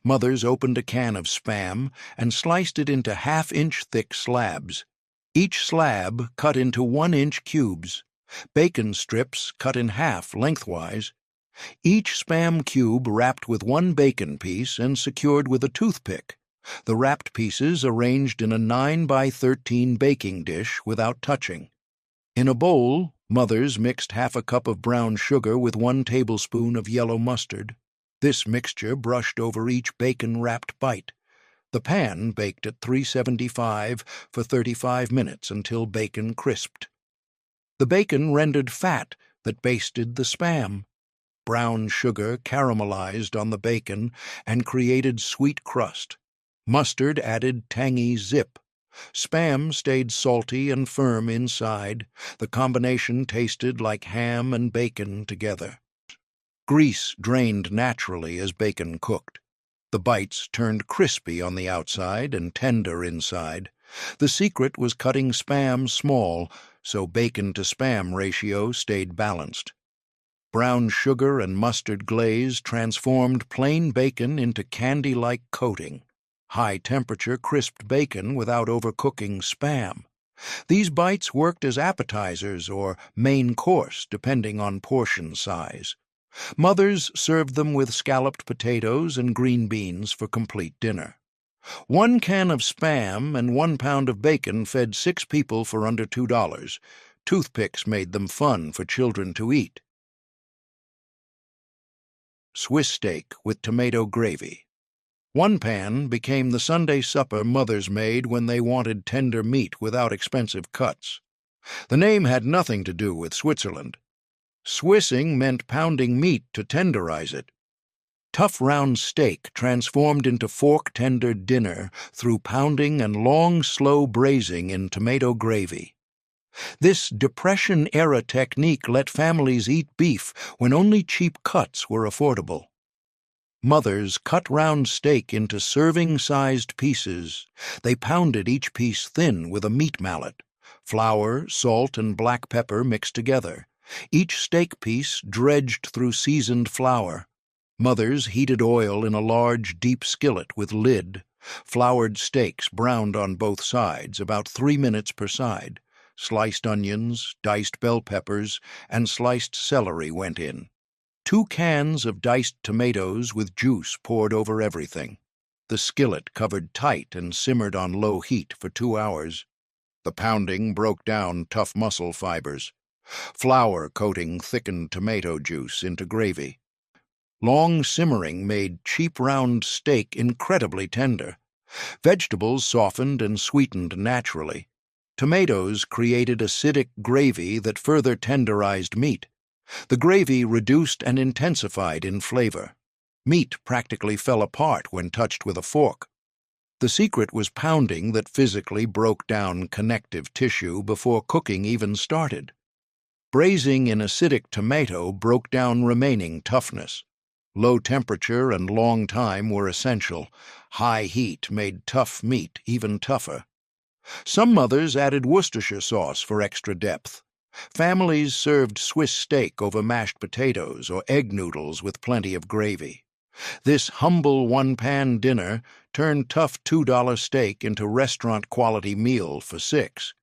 Mothers opened a can of Spam and sliced it into half-inch thick slabs. Each slab cut into 1-inch cubes. Bacon strips cut in half lengthwise. Each Spam cube wrapped with 1 bacon piece and secured with a toothpick. The wrapped pieces arranged in a 9 by 13 baking dish without touching. In a bowl, mothers mixed half a cup of brown sugar with 1 tablespoon of yellow mustard. This mixture brushed over each bacon-wrapped bite. The pan baked at 375 for 35 minutes until bacon crisped. The bacon rendered fat that basted the Spam. Brown sugar caramelized on the bacon and created sweet crust. Mustard added tangy zip. Spam stayed salty and firm inside. The combination tasted like ham and bacon together. Grease drained naturally as bacon cooked. The bites turned crispy on the outside and tender inside. The secret was cutting Spam small, so bacon to Spam ratio stayed balanced. Brown sugar and mustard glaze transformed plain bacon into candy-like coating. high-temperature crisped bacon without overcooking Spam. These bites worked as appetizers or main course, depending on portion size. Mothers served them with scalloped potatoes and green beans for complete dinner. 1 can of Spam and 1 pound of bacon fed 6 people for under $2. Toothpicks made them fun for children to eat. Swiss steak with tomato gravy. 1 pan became the Sunday supper mothers made when they wanted tender meat without expensive cuts. The name had nothing to do with Switzerland. Swissing meant pounding meat to tenderize it. Tough round steak transformed into fork-tender dinner through pounding and long, slow braising in tomato gravy. This Depression-era technique let families eat beef when only cheap cuts were affordable. Mothers cut round steak into serving-sized pieces. They pounded each piece thin with a meat mallet. Flour, salt, and black pepper mixed together. Each steak piece dredged through seasoned flour. Mothers heated oil in a large, deep skillet with lid. Floured steaks browned on both sides, about 3 minutes per side. Sliced onions, diced bell peppers, and sliced celery went in. 2 cans of diced tomatoes with juice poured over everything. The skillet covered tight and simmered on low heat for 2 hours. The pounding broke down tough muscle fibers. Flour coating thickened tomato juice into gravy. Long simmering made cheap round steak incredibly tender. Vegetables softened and sweetened naturally. Tomatoes created acidic gravy that further tenderized meat. The gravy reduced and intensified in flavor. Meat practically fell apart when touched with a fork. The secret was pounding that physically broke down connective tissue before cooking even started. Braising in acidic tomato broke down remaining toughness. Low temperature and long time were essential. High heat made tough meat even tougher. Some mothers added Worcestershire sauce for extra depth. Families served Swiss steak over mashed potatoes or egg noodles with plenty of gravy. This humble 1-pan dinner turned tough $2 steak into restaurant-quality meal for 6.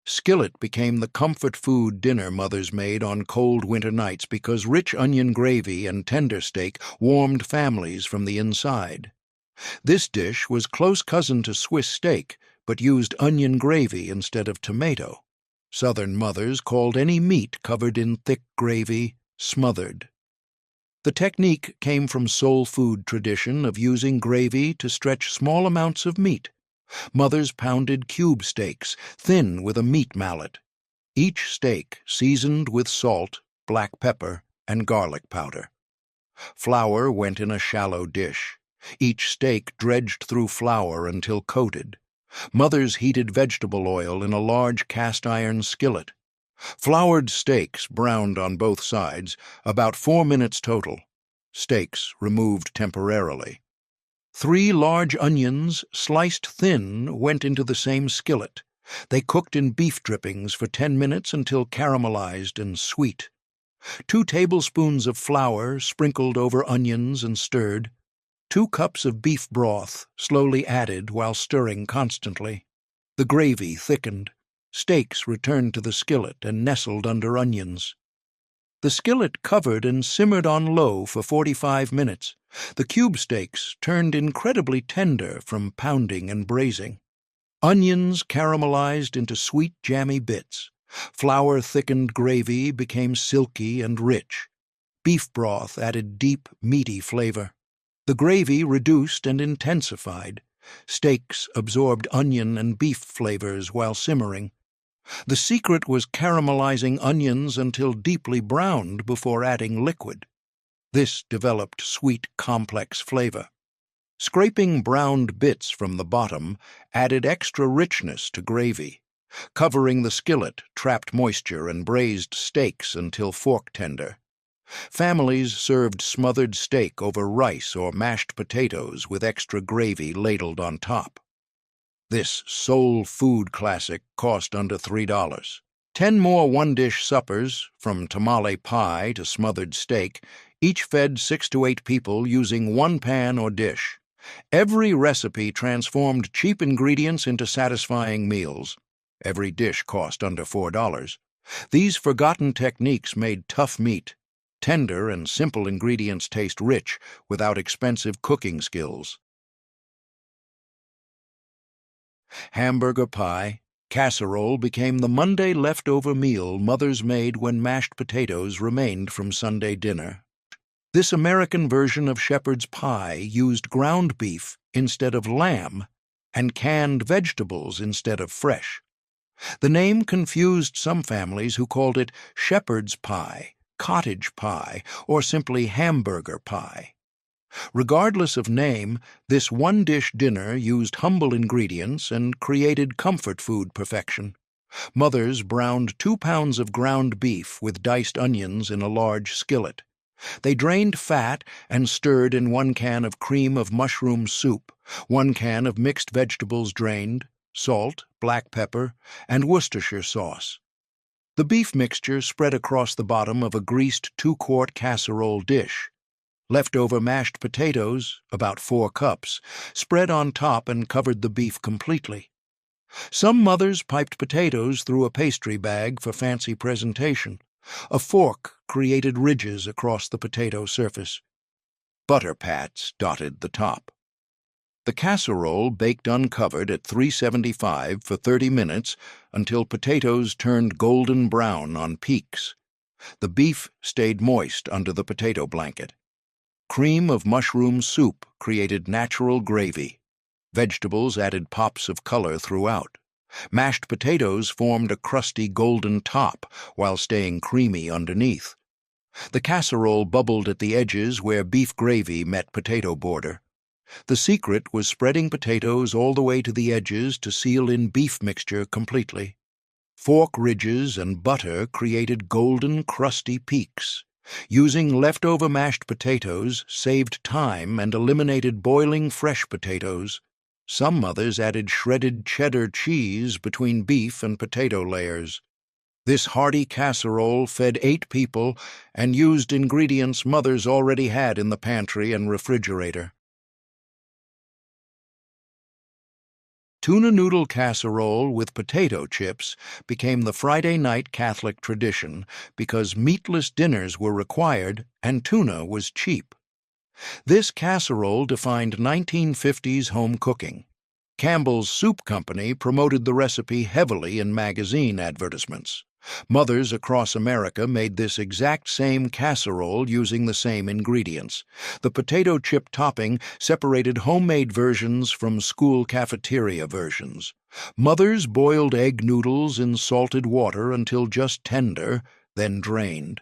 Skillet became the comfort food dinner mothers made on cold winter nights because rich onion gravy and tender steak warmed families from the inside. This dish was close cousin to Swiss steak, but used onion gravy instead of tomato. Southern mothers called any meat covered in thick gravy smothered. The technique came from soul food tradition of using gravy to stretch small amounts of meat. Mothers pounded cube steaks, thin with a meat mallet. Each steak seasoned with salt, black pepper, and garlic powder. Flour went in a shallow dish. Each steak dredged through flour until coated. Mothers heated vegetable oil in a large cast-iron skillet. Floured steaks browned on both sides, about 4 minutes total. Steaks removed temporarily. 3 large onions, sliced thin, went into the same skillet. They cooked in beef drippings for 10 minutes until caramelized and sweet. 2 tablespoons of flour sprinkled over onions and stirred. 2 cups of beef broth, slowly added while stirring constantly. The gravy thickened. Steaks returned to the skillet and nestled under onions. The skillet covered and simmered on low for 45 minutes. The cube steaks turned incredibly tender from pounding and braising. Onions caramelized into sweet, jammy bits. Flour-thickened gravy became silky and rich. Beef broth added deep, meaty flavor. The gravy reduced and intensified. Steaks absorbed onion and beef flavors while simmering. The secret was caramelizing onions until deeply browned before adding liquid. This developed sweet, complex flavor. Scraping browned bits from the bottom added extra richness to gravy. Covering the skillet trapped moisture and braised steaks until fork tender. Families served smothered steak over rice or mashed potatoes with extra gravy ladled on top. This soul food classic cost under $3. 10 more one-dish suppers, from tamale pie to smothered steak, Each fed 6 to 8 people using one pan or dish. Every recipe transformed cheap ingredients into satisfying meals. Every dish cost under $4. These forgotten techniques made tough meat. Tender and simple ingredients taste rich without expensive cooking skills. Hamburger pie, casserole became the Monday leftover meal mothers made when mashed potatoes remained from Sunday dinner. This American version of shepherd's pie used ground beef instead of lamb and canned vegetables instead of fresh. The name confused some families who called it shepherd's pie, cottage pie, or simply hamburger pie. Regardless of name, this one-dish dinner used humble ingredients and created comfort food perfection. Mothers browned 2 pounds of ground beef with diced onions in a large skillet. They drained fat and stirred in 1 can of cream of mushroom soup, 1 can of mixed vegetables drained, salt, black pepper, and Worcestershire sauce. The beef mixture spread across the bottom of a greased 2-quart casserole dish. Leftover mashed potatoes, about 4 cups, spread on top and covered the beef completely. Some mothers piped potatoes through a pastry bag for fancy presentation. A fork created ridges across the potato surface. Butter pats dotted the top. The casserole baked uncovered at 375 for 30 minutes until potatoes turned golden brown on peaks. The beef stayed moist under the potato blanket. Cream of mushroom soup created natural gravy. Vegetables added pops of color throughout. Mashed potatoes formed a crusty golden top while staying creamy underneath. The casserole bubbled at the edges where beef gravy met potato border. The secret was spreading potatoes all the way to the edges to seal in beef mixture completely. Fork ridges and butter created golden, crusty peaks. Using leftover mashed potatoes saved time and eliminated boiling fresh potatoes. Some mothers added shredded cheddar cheese between beef and potato layers. This hearty casserole fed 8 people and used ingredients mothers already had in the pantry and refrigerator. Tuna noodle casserole with potato chips became the Friday night Catholic tradition because meatless dinners were required and tuna was cheap. This casserole defined 1950s home cooking. Campbell's Soup Company promoted the recipe heavily in magazine advertisements. Mothers across America made this exact same casserole using the same ingredients. The potato chip topping separated homemade versions from school cafeteria versions. Mothers boiled egg noodles in salted water until just tender, then drained.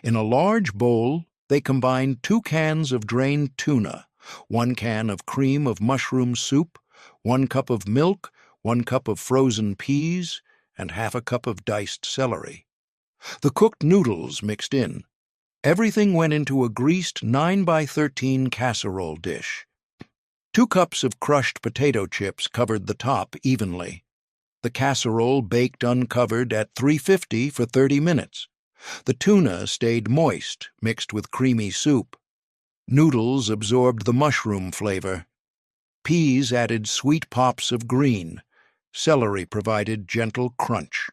In a large bowl, they combined 2 cans of drained tuna, 1 can of cream of mushroom soup, 1 cup of milk, 1 cup of frozen peas, and half a cup of diced celery. The cooked noodles mixed in. Everything went into a greased 9 by 13 casserole dish. 2 cups of crushed potato chips covered the top evenly. The casserole baked uncovered at 350 for 30 minutes. The tuna stayed moist, mixed with creamy soup. Noodles absorbed the mushroom flavor. Peas added sweet pops of green. Celery provided gentle crunch.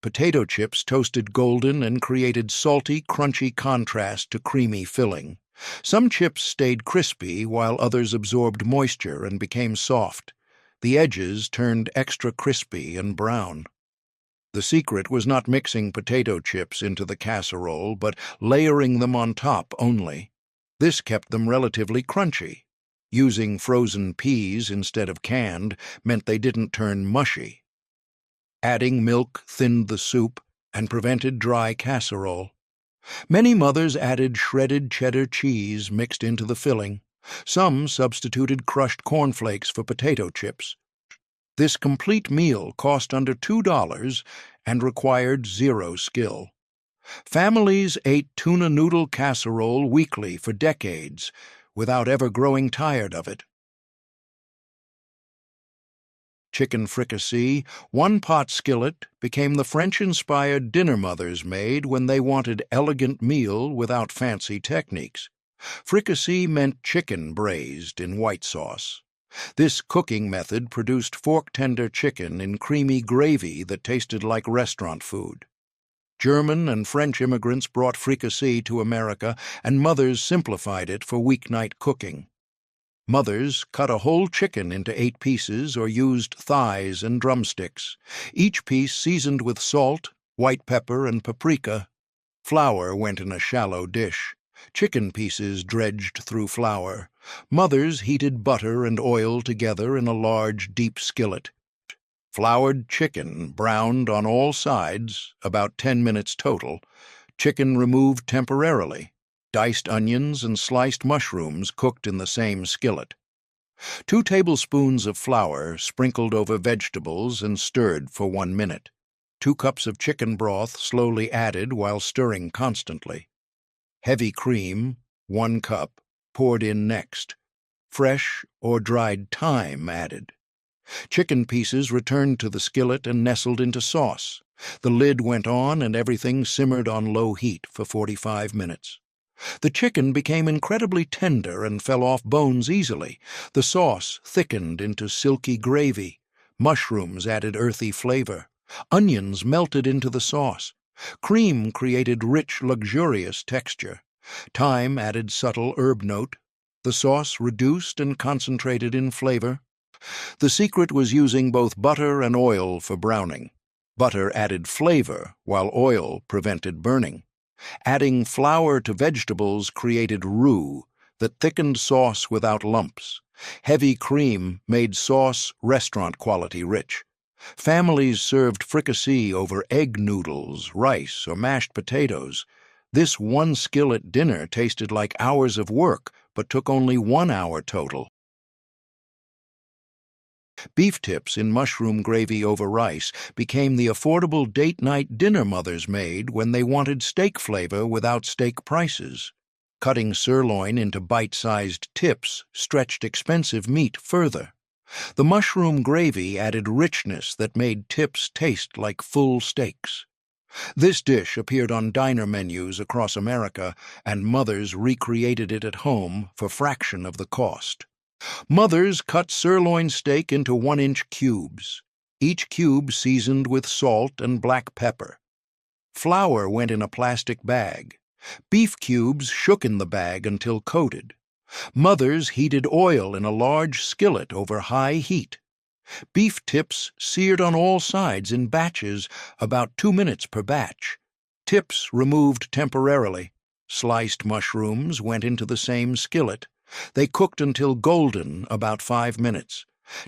Potato chips toasted golden and created salty, crunchy contrast to creamy filling. Some chips stayed crispy while others absorbed moisture and became soft. The edges turned extra crispy and brown. The secret was not mixing potato chips into the casserole, but layering them on top only. This kept them relatively crunchy. Using frozen peas instead of canned meant they didn't turn mushy. Adding milk thinned the soup and prevented dry casserole. Many mothers added shredded cheddar cheese mixed into the filling. Some substituted crushed cornflakes for potato chips. This complete meal cost under $2 and required 0 skill. Families ate tuna noodle casserole weekly for decades, without ever growing tired of it. chicken fricassee, one-pot skillet became the French-inspired dinner mothers made when they wanted elegant meal without fancy techniques. Fricassee meant chicken braised in white sauce. This cooking method produced fork-tender chicken in creamy gravy that tasted like restaurant food. German and French immigrants brought fricassee to America, and mothers simplified it for weeknight cooking. Mothers cut a whole chicken into 8 pieces or used thighs and drumsticks, each piece seasoned with salt, white pepper, and paprika. Flour went in a shallow dish. Chicken pieces dredged through flour. Mothers heated butter and oil together in a large, deep skillet. Floured chicken browned on all sides, about 10 minutes total. Chicken removed temporarily. Diced onions and sliced mushrooms cooked in the same skillet. 2 tablespoons of flour sprinkled over vegetables and stirred for 1 minute. 2 cups of chicken broth slowly added while stirring constantly. Heavy cream, 1 cup, poured in next. Fresh or dried thyme added. Chicken pieces returned to the skillet and nestled into sauce. The lid went on and everything simmered on low heat for 45 minutes. The chicken became incredibly tender and fell off bones easily. The sauce thickened into silky gravy. Mushrooms added earthy flavor. Onions melted into the sauce. Cream created rich, luxurious texture. Thyme added subtle herb note. The sauce reduced and concentrated in flavor. The secret was using both butter and oil for browning. Butter added flavor, while oil prevented burning. Adding flour to vegetables created roux that thickened sauce without lumps. Heavy cream made sauce restaurant-quality rich. Families served fricassee over egg noodles, rice, or mashed potatoes. This one-skillet dinner tasted like hours of work, but took only 1 hour total. Beef tips in mushroom gravy over rice became the affordable date-night dinner mothers made when they wanted steak flavor without steak prices. Cutting sirloin into bite-sized tips stretched expensive meat further. The mushroom gravy added richness that made tips taste like full steaks. This dish appeared on diner menus across America, and mothers recreated it at home for fraction of the cost. Mothers cut sirloin steak into 1-inch cubes, each cube seasoned with salt and black pepper. Flour went in a plastic bag. Beef cubes shook in the bag until coated. Mothers heated oil in a large skillet over high heat. Beef tips seared on all sides in batches, about 2 minutes per batch. Tips removed temporarily. Sliced mushrooms went into the same skillet. They cooked until golden, about 5 minutes.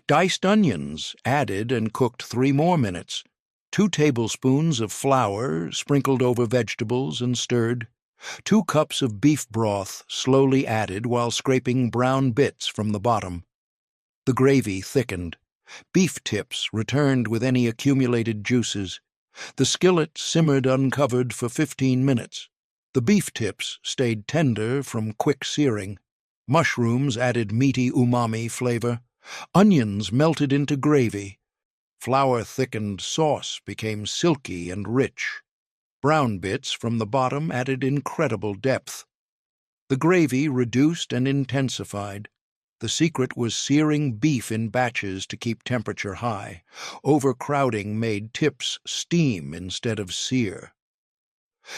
Diced onions added and cooked 3 more minutes. 2 tablespoons of flour sprinkled over vegetables and stirred. 2 cups of beef broth slowly added while scraping brown bits from the bottom. The gravy thickened. Beef tips returned with any accumulated juices. The skillet simmered uncovered for 15 minutes. The beef tips stayed tender from quick searing. Mushrooms added meaty umami flavor. Onions melted into gravy. Flour-thickened sauce became silky and rich. Brown bits from the bottom added incredible depth. The gravy reduced and intensified. The secret was searing beef in batches to keep temperature high. Overcrowding made tips steam instead of sear.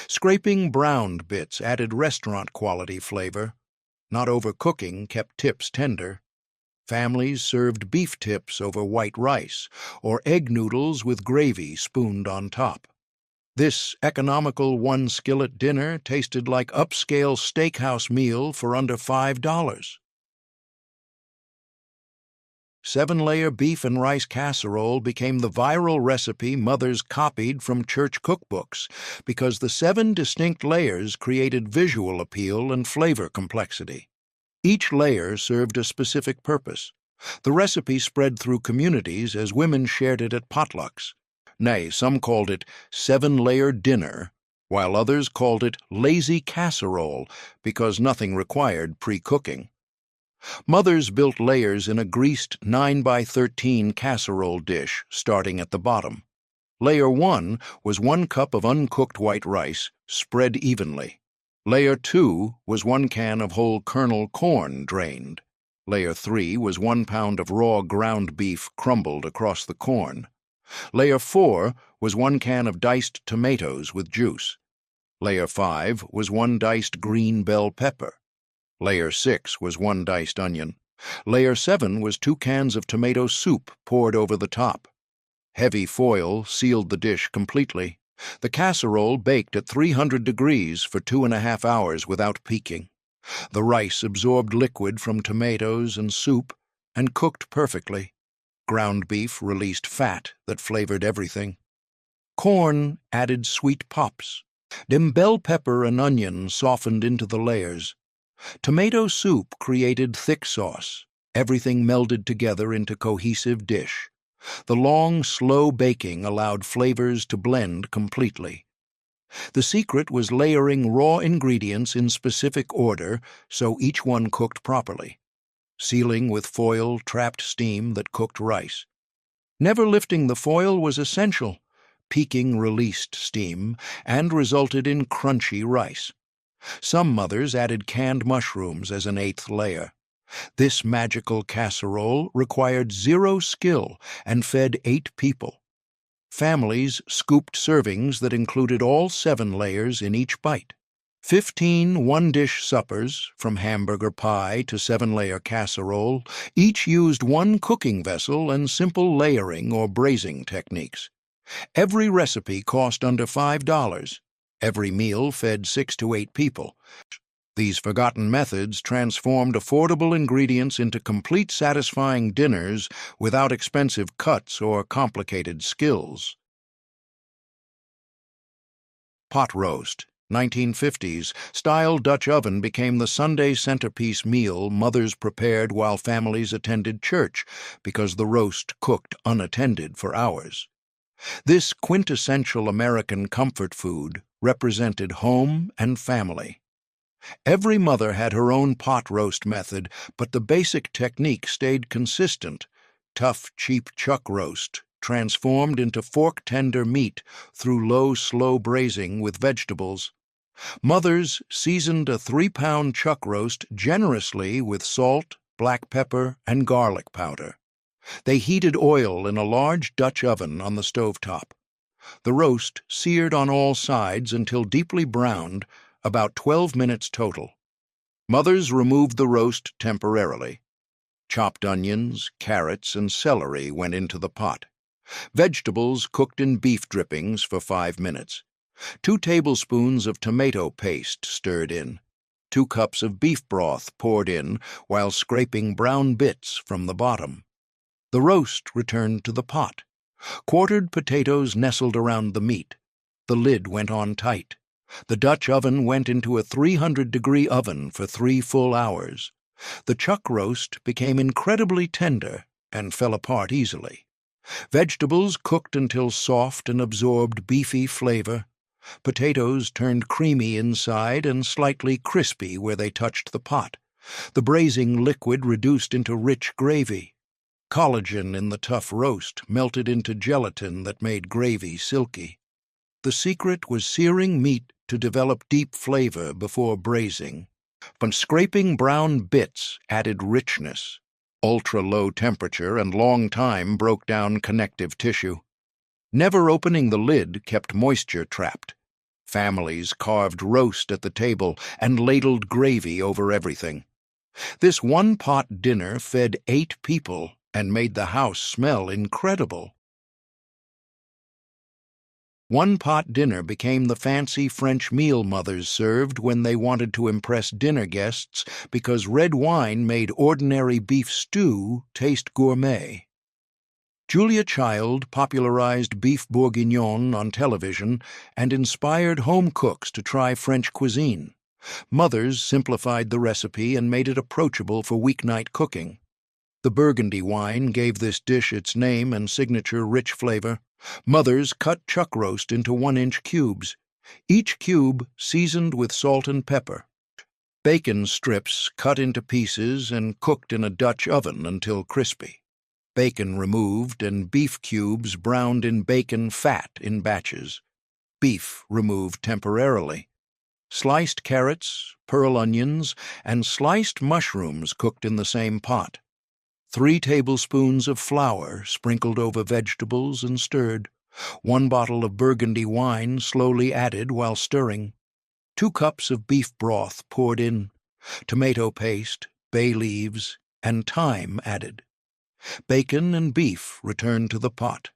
Scraping browned bits added restaurant-quality flavor. Not overcooking kept tips tender. Families served beef tips over white rice, or egg noodles with gravy spooned on top. This economical one-skillet dinner tasted like upscale steakhouse meal for under $5. 7-layer beef and rice casserole became the viral recipe mothers copied from church cookbooks because the 7 distinct layers created visual appeal and flavor complexity. Each layer served a specific purpose. The recipe spread through communities as women shared it at potlucks. Nay, some called it 7-layer dinner, while others called it lazy casserole because nothing required pre-cooking. Mothers built layers in a greased 9 by 13 casserole dish, starting at the bottom. Layer 1 was 1 cup of uncooked white rice, spread evenly. Layer 2 was 1 can of whole kernel corn, drained. Layer 3 was 1 pound of raw ground beef crumbled across the corn. Layer 4 was 1 can of diced tomatoes with juice. Layer 5 was 1 diced green bell pepper. Layer 6 was 1 diced onion. Layer 7 was 2 cans of tomato soup poured over the top. Heavy foil sealed the dish completely. The casserole baked at 300 degrees for 2.5 hours without peaking. The rice absorbed liquid from tomatoes and soup and cooked perfectly. Ground beef released fat that flavored everything. Corn added sweet pops. Bell pepper and onion softened into the layers. Tomato soup created thick sauce. Everything melded together into cohesive dish. The long, slow baking allowed flavors to blend completely. The secret was layering raw ingredients in specific order so each one cooked properly. Sealing with foil trapped steam that cooked rice. Never lifting the foil was essential. Peaking released steam and resulted in crunchy rice. Some mothers added canned mushrooms as an 8th layer. This magical casserole required 0 skill and fed 8 people. Families scooped servings that included all 7 layers in each bite. 15 one-dish suppers, from hamburger pie to 7-layer casserole, each used 1 cooking vessel and simple layering or braising techniques. Every recipe cost under $5. Every meal fed 6 to 8 people. These forgotten methods transformed affordable ingredients into complete satisfying dinners without expensive cuts or complicated skills. Pot roast, 1950s, style Dutch oven became the Sunday centerpiece meal mothers prepared while families attended church because the roast cooked unattended for hours. This quintessential American comfort food represented home and family. Every mother had her own pot roast method, but the basic technique stayed consistent. Tough, cheap chuck roast, transformed into fork-tender meat through low, slow braising with vegetables. Mothers seasoned a 3-pound chuck roast generously with salt, black pepper, and garlic powder. They heated oil in a large Dutch oven on the stovetop. The roast seared on all sides until deeply browned, about 12 minutes total. Mothers removed the roast temporarily. Chopped onions, carrots, and celery went into the pot. Vegetables cooked in beef drippings for 5 minutes. 2 tablespoons of tomato paste stirred in. 2 cups of beef broth poured in while scraping brown bits from the bottom. The roast returned to the pot. Quartered potatoes nestled around the meat. The lid went on tight. The Dutch oven went into a 300-degree oven for 3 full hours. The chuck roast became incredibly tender and fell apart easily. Vegetables cooked until soft and absorbed beefy flavor. Potatoes turned creamy inside and slightly crispy where they touched the pot. The braising liquid reduced into rich gravy. Collagen in the tough roast melted into gelatin that made gravy silky. The secret was searing meat to develop deep flavor before braising. From scraping brown bits added richness. Ultra-low temperature and long time broke down connective tissue. Never opening the lid kept moisture trapped. Families carved roast at the table and ladled gravy over everything. This one-pot dinner fed 8 people and made the house smell incredible. One-pot dinner became the fancy French meal mothers served when they wanted to impress dinner guests because red wine made ordinary beef stew taste gourmet. Julia Child popularized beef bourguignon on television and inspired home cooks to try French cuisine. Mothers simplified the recipe and made it approachable for weeknight cooking. The Burgundy wine gave this dish its name and signature rich flavor. Mothers cut chuck roast into 1-inch cubes, each cube seasoned with salt and pepper. Bacon strips cut into pieces and cooked in a Dutch oven until crispy. Bacon removed and beef cubes browned in bacon fat in batches. Beef removed temporarily. Sliced carrots, pearl onions, and sliced mushrooms cooked in the same pot. 3 tablespoons of flour sprinkled over vegetables and stirred. 1 bottle of Burgundy wine slowly added while stirring. 2 cups of beef broth poured in. Tomato paste, bay leaves, and thyme added. Bacon and beef returned to the pot.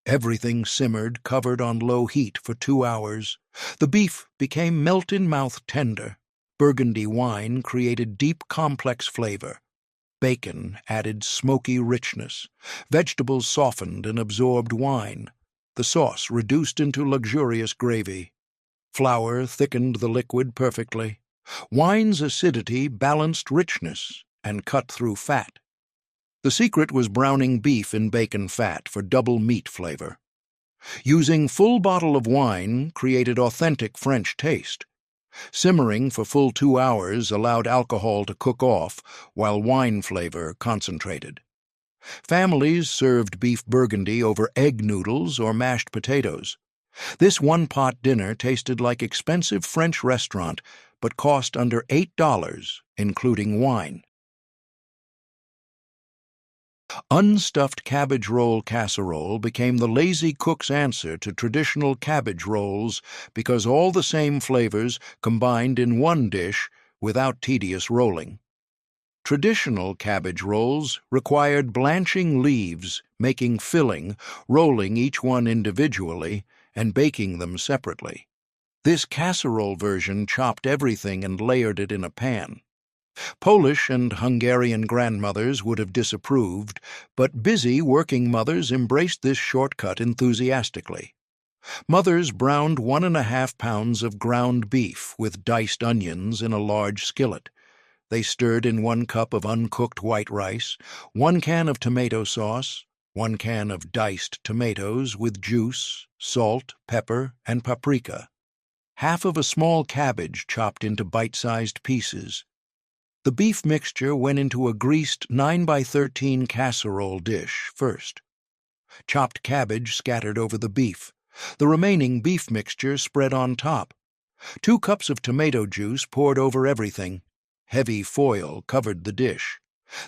Everything simmered, covered on low heat for 2 hours. The beef became melt-in-mouth tender. Burgundy wine created deep, complex flavor. Bacon added smoky richness. Vegetables softened and absorbed wine. The sauce reduced into luxurious gravy. Flour thickened the liquid perfectly. Wine's acidity balanced richness and cut through fat. The secret was browning beef in bacon fat for double meat flavor. Using full bottle of wine created authentic French taste. Simmering for full 2 hours allowed alcohol to cook off while wine flavor concentrated. Families served beef burgundy over egg noodles or mashed potatoes. This one-pot dinner tasted like expensive French restaurant, but cost under $8, including wine. Unstuffed cabbage roll casserole became the lazy cook's answer to traditional cabbage rolls because all the same flavors combined in one dish without tedious rolling. Traditional cabbage rolls required blanching leaves, making filling, rolling each one individually, and baking them separately. This casserole version chopped everything and layered it in a pan. Polish and Hungarian grandmothers would have disapproved, but busy working mothers embraced this shortcut enthusiastically. Mothers browned 1½ pounds of ground beef with diced onions in a large skillet. They stirred in 1 cup of uncooked white rice, 1 can of tomato sauce, 1 can of diced tomatoes with juice, salt, pepper, and paprika. Half of a small cabbage chopped into bite-sized pieces. The beef mixture went into a greased 9x13 casserole dish first. Chopped cabbage scattered over the beef. The remaining beef mixture spread on top. 2 cups of tomato juice poured over everything. Heavy foil covered the dish.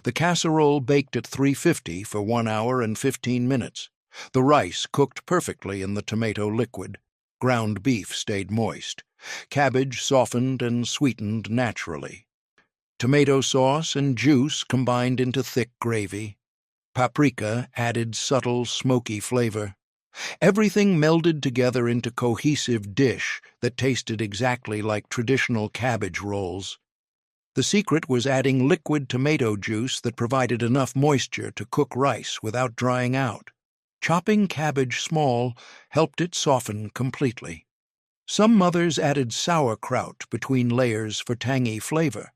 The casserole baked at 350 for 1 hour and 15 minutes. The rice cooked perfectly in the tomato liquid. Ground beef stayed moist. Cabbage softened and sweetened naturally. Tomato sauce and juice combined into thick gravy. Paprika added subtle, smoky flavor. Everything melded together into cohesive dish that tasted exactly like traditional cabbage rolls. The secret was adding liquid tomato juice that provided enough moisture to cook rice without drying out. Chopping cabbage small helped it soften completely. Some mothers added sauerkraut between layers for tangy flavor.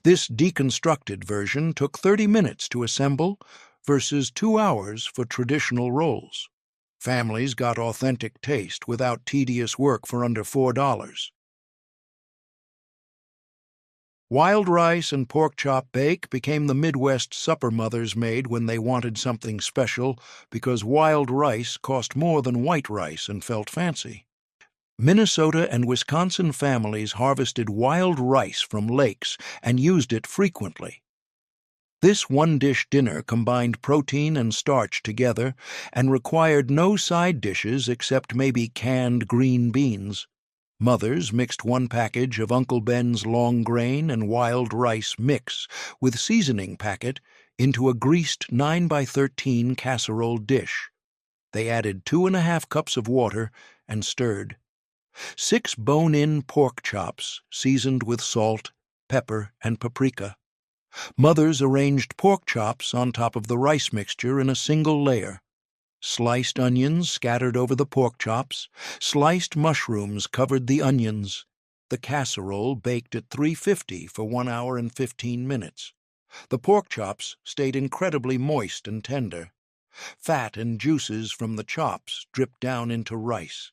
This deconstructed version took 30 minutes to assemble versus 2 hours for traditional rolls. Families got authentic taste without tedious work for under $4. Wild rice and pork chop bake became the Midwest supper mothers made when they wanted something special because wild rice cost more than white rice and felt fancy. Minnesota and Wisconsin families harvested wild rice from lakes and used it frequently. This one-dish dinner combined protein and starch together and required no side dishes except maybe canned green beans. Mothers mixed 1 package of Uncle Ben's long grain and wild rice mix with seasoning packet into a greased 9x13 casserole dish. They added 2½ cups of water and stirred. 6 bone-in pork chops seasoned with salt, pepper, and paprika. Mothers arranged pork chops on top of the rice mixture in a single layer. Sliced onions scattered over the pork chops. Sliced mushrooms covered the onions. The casserole baked at 350 for 1 hour and 15 minutes. The pork chops stayed incredibly moist and tender. Fat and juices from the chops dripped down into rice.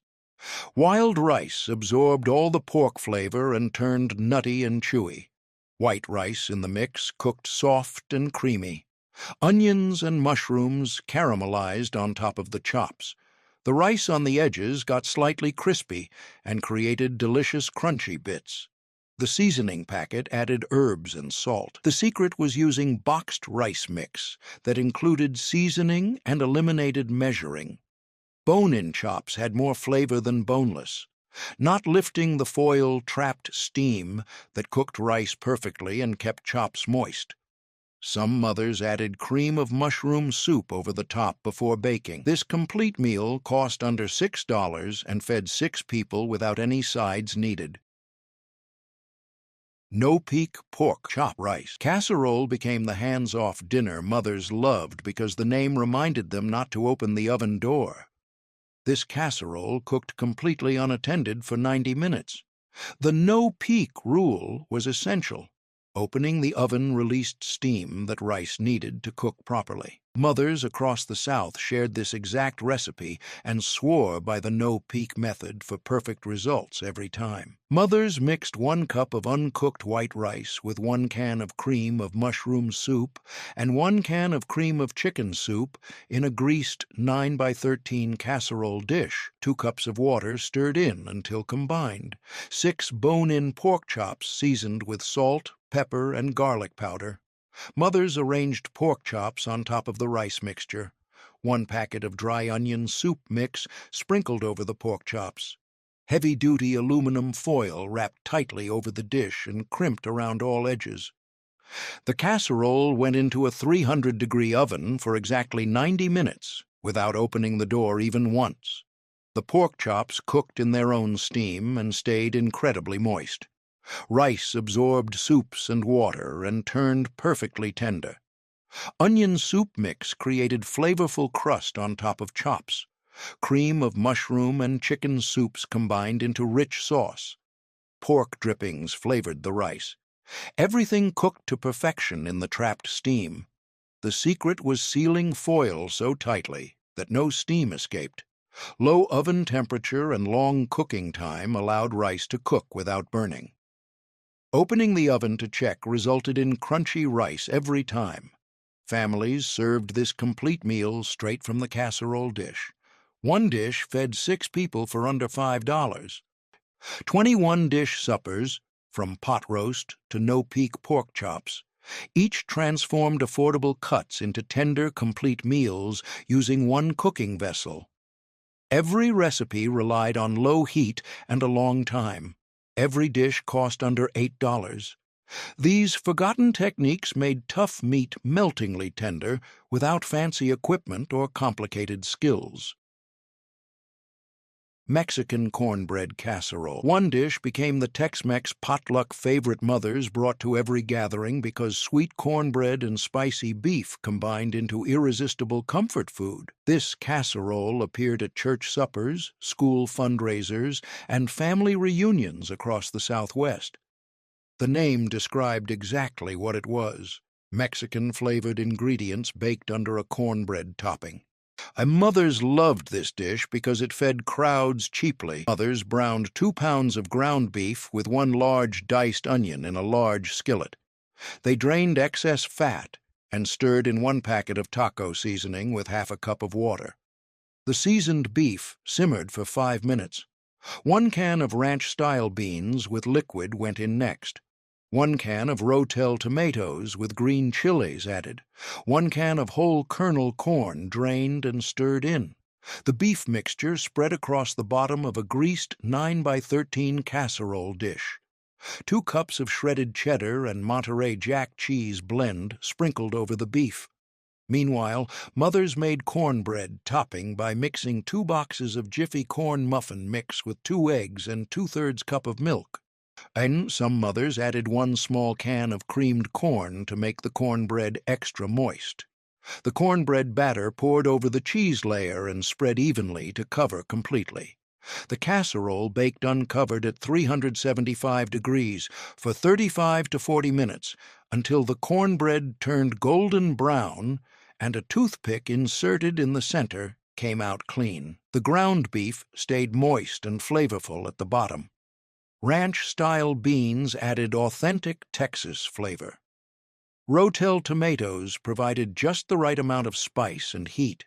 Wild rice absorbed all the pork flavor and turned nutty and chewy. White rice in the mix cooked soft and creamy. Onions and mushrooms caramelized on top of the chops. The rice on the edges got slightly crispy and created delicious crunchy bits. The seasoning packet added herbs and salt. The secret was using boxed rice mix that included seasoning and eliminated measuring. Bone-in chops had more flavor than boneless, not lifting the foil-trapped steam that cooked rice perfectly and kept chops moist. Some mothers added cream of mushroom soup over the top before baking. This complete meal cost under $6 and fed 6 people without any sides needed. No-peak pork chop rice. Casserole became the hands-off dinner mothers loved because the name reminded them not to open the oven door. This casserole cooked completely unattended for 90 minutes. The no-peak rule was essential. Opening the oven released steam that rice needed to cook properly. Mothers across the South shared this exact recipe and swore by the no-peak method for perfect results every time. Mothers mixed 1 cup of uncooked white rice with 1 can of cream of mushroom soup and 1 can of cream of chicken soup in a greased 9x13 casserole dish. 2 cups of water stirred in until combined. 6 bone-in pork chops seasoned with salt, pepper, and garlic powder. Mothers arranged pork chops on top of the rice mixture. 1 packet of dry onion soup mix sprinkled over the pork chops. Heavy-duty aluminum foil wrapped tightly over the dish and crimped around all edges. The casserole went into a 300-degree oven for exactly 90 minutes without opening the door even once. The pork chops cooked in their own steam and stayed incredibly moist. Rice absorbed soups and water and turned perfectly tender. Onion soup mix created flavorful crust on top of chops. Cream of mushroom and chicken soups combined into rich sauce. Pork drippings flavored the rice. Everything cooked to perfection in the trapped steam. The secret was sealing foil so tightly that no steam escaped. Low oven temperature and long cooking time allowed rice to cook without burning. Opening the oven to check resulted in crunchy rice every time. Families served this complete meal straight from the casserole dish. 1 dish fed 6 people for under $5. 21-dish suppers, from pot roast to no-peak pork chops, each transformed affordable cuts into tender, complete meals using 1 cooking vessel. Every recipe relied on low heat and a long time. Every dish cost under $8. These forgotten techniques made tough meat meltingly tender without fancy equipment or complicated skills. Mexican cornbread casserole. 1 dish became the Tex-Mex potluck favorite mothers brought to every gathering because sweet cornbread and spicy beef combined into irresistible comfort food. This casserole appeared at church suppers, school fundraisers, and family reunions across the Southwest. The name described exactly what it was: Mexican-flavored ingredients baked under a cornbread topping. Mothers loved this dish because it fed crowds cheaply. Mothers browned 2 pounds of ground beef with 1 large diced onion in a large skillet. They drained excess fat and stirred in 1 packet of taco seasoning with half a cup of water. The seasoned beef simmered for 5 minutes. 1 can of ranch-style beans with liquid went in next. 1 can of Rotel tomatoes with green chilies added. 1 can of whole kernel corn drained and stirred in. The beef mixture spread across the bottom of a greased 9x13 casserole dish. 2 cups of shredded cheddar and Monterey Jack cheese blend sprinkled over the beef. Meanwhile, mothers made cornbread topping by mixing 2 boxes of Jiffy corn muffin mix with 2 eggs and 2/3 cup of milk. And some mothers added 1 small can of creamed corn to make the cornbread extra moist. The cornbread batter poured over the cheese layer and spread evenly to cover completely. The casserole baked uncovered at 375 degrees for 35 to 40 minutes until the cornbread turned golden brown and a toothpick inserted in the center came out clean. The ground beef stayed moist and flavorful at the bottom. Ranch-style beans added authentic Texas flavor. Rotel tomatoes provided just the right amount of spice and heat.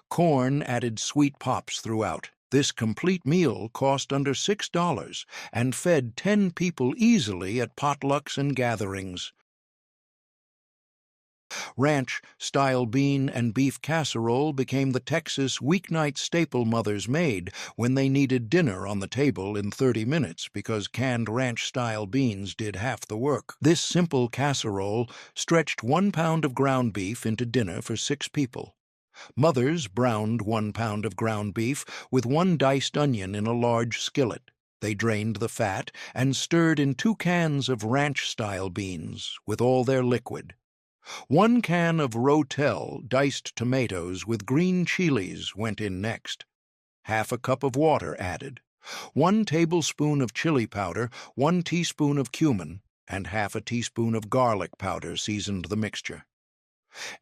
Corn added sweet pops throughout. This complete meal cost under $6 and fed 10 people easily at potlucks and gatherings. Ranch-style bean and beef casserole became the Texas weeknight staple mothers made when they needed dinner on the table in 30 minutes because canned ranch-style beans did half the work. This simple casserole stretched 1 pound of ground beef into dinner for 6 people. Mothers browned 1 pound of ground beef with 1 diced onion in a large skillet. They drained the fat and stirred in 2 cans of ranch-style beans with all their liquid. 1 can of Rotel diced tomatoes with green chilies went in next. Half a cup of water added. 1 tablespoon of chili powder, 1 teaspoon of cumin, and half a teaspoon of garlic powder seasoned the mixture.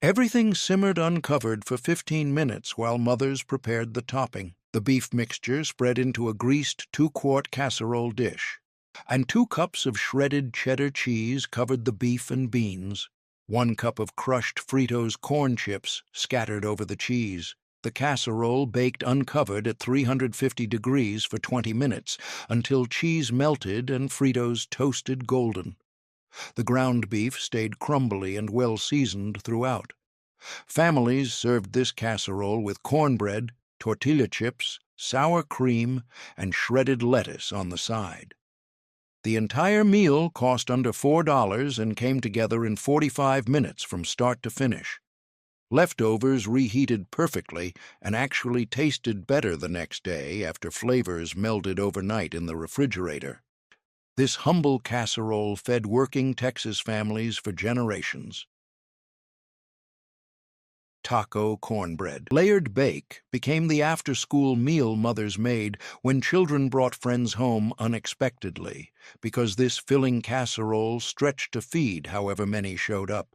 Everything simmered uncovered for 15 minutes while mothers prepared the topping. The beef mixture spread into a greased 2-quart casserole dish, and 2 cups of shredded cheddar cheese covered the beef and beans. 1 cup of crushed Fritos corn chips scattered over the cheese. The casserole baked uncovered at 350 degrees for 20 minutes until cheese melted and Fritos toasted golden. The ground beef stayed crumbly and well-seasoned throughout. Families served this casserole with cornbread, tortilla chips, sour cream, and shredded lettuce on the side. The entire meal cost under $4 and came together in 45 minutes from start to finish. Leftovers reheated perfectly and actually tasted better the next day after flavors melded overnight in the refrigerator. This humble casserole fed working Texas families for generations. Taco cornbread. Layered bake became the after-school meal mothers made when children brought friends home unexpectedly, because this filling casserole stretched to feed however many showed up.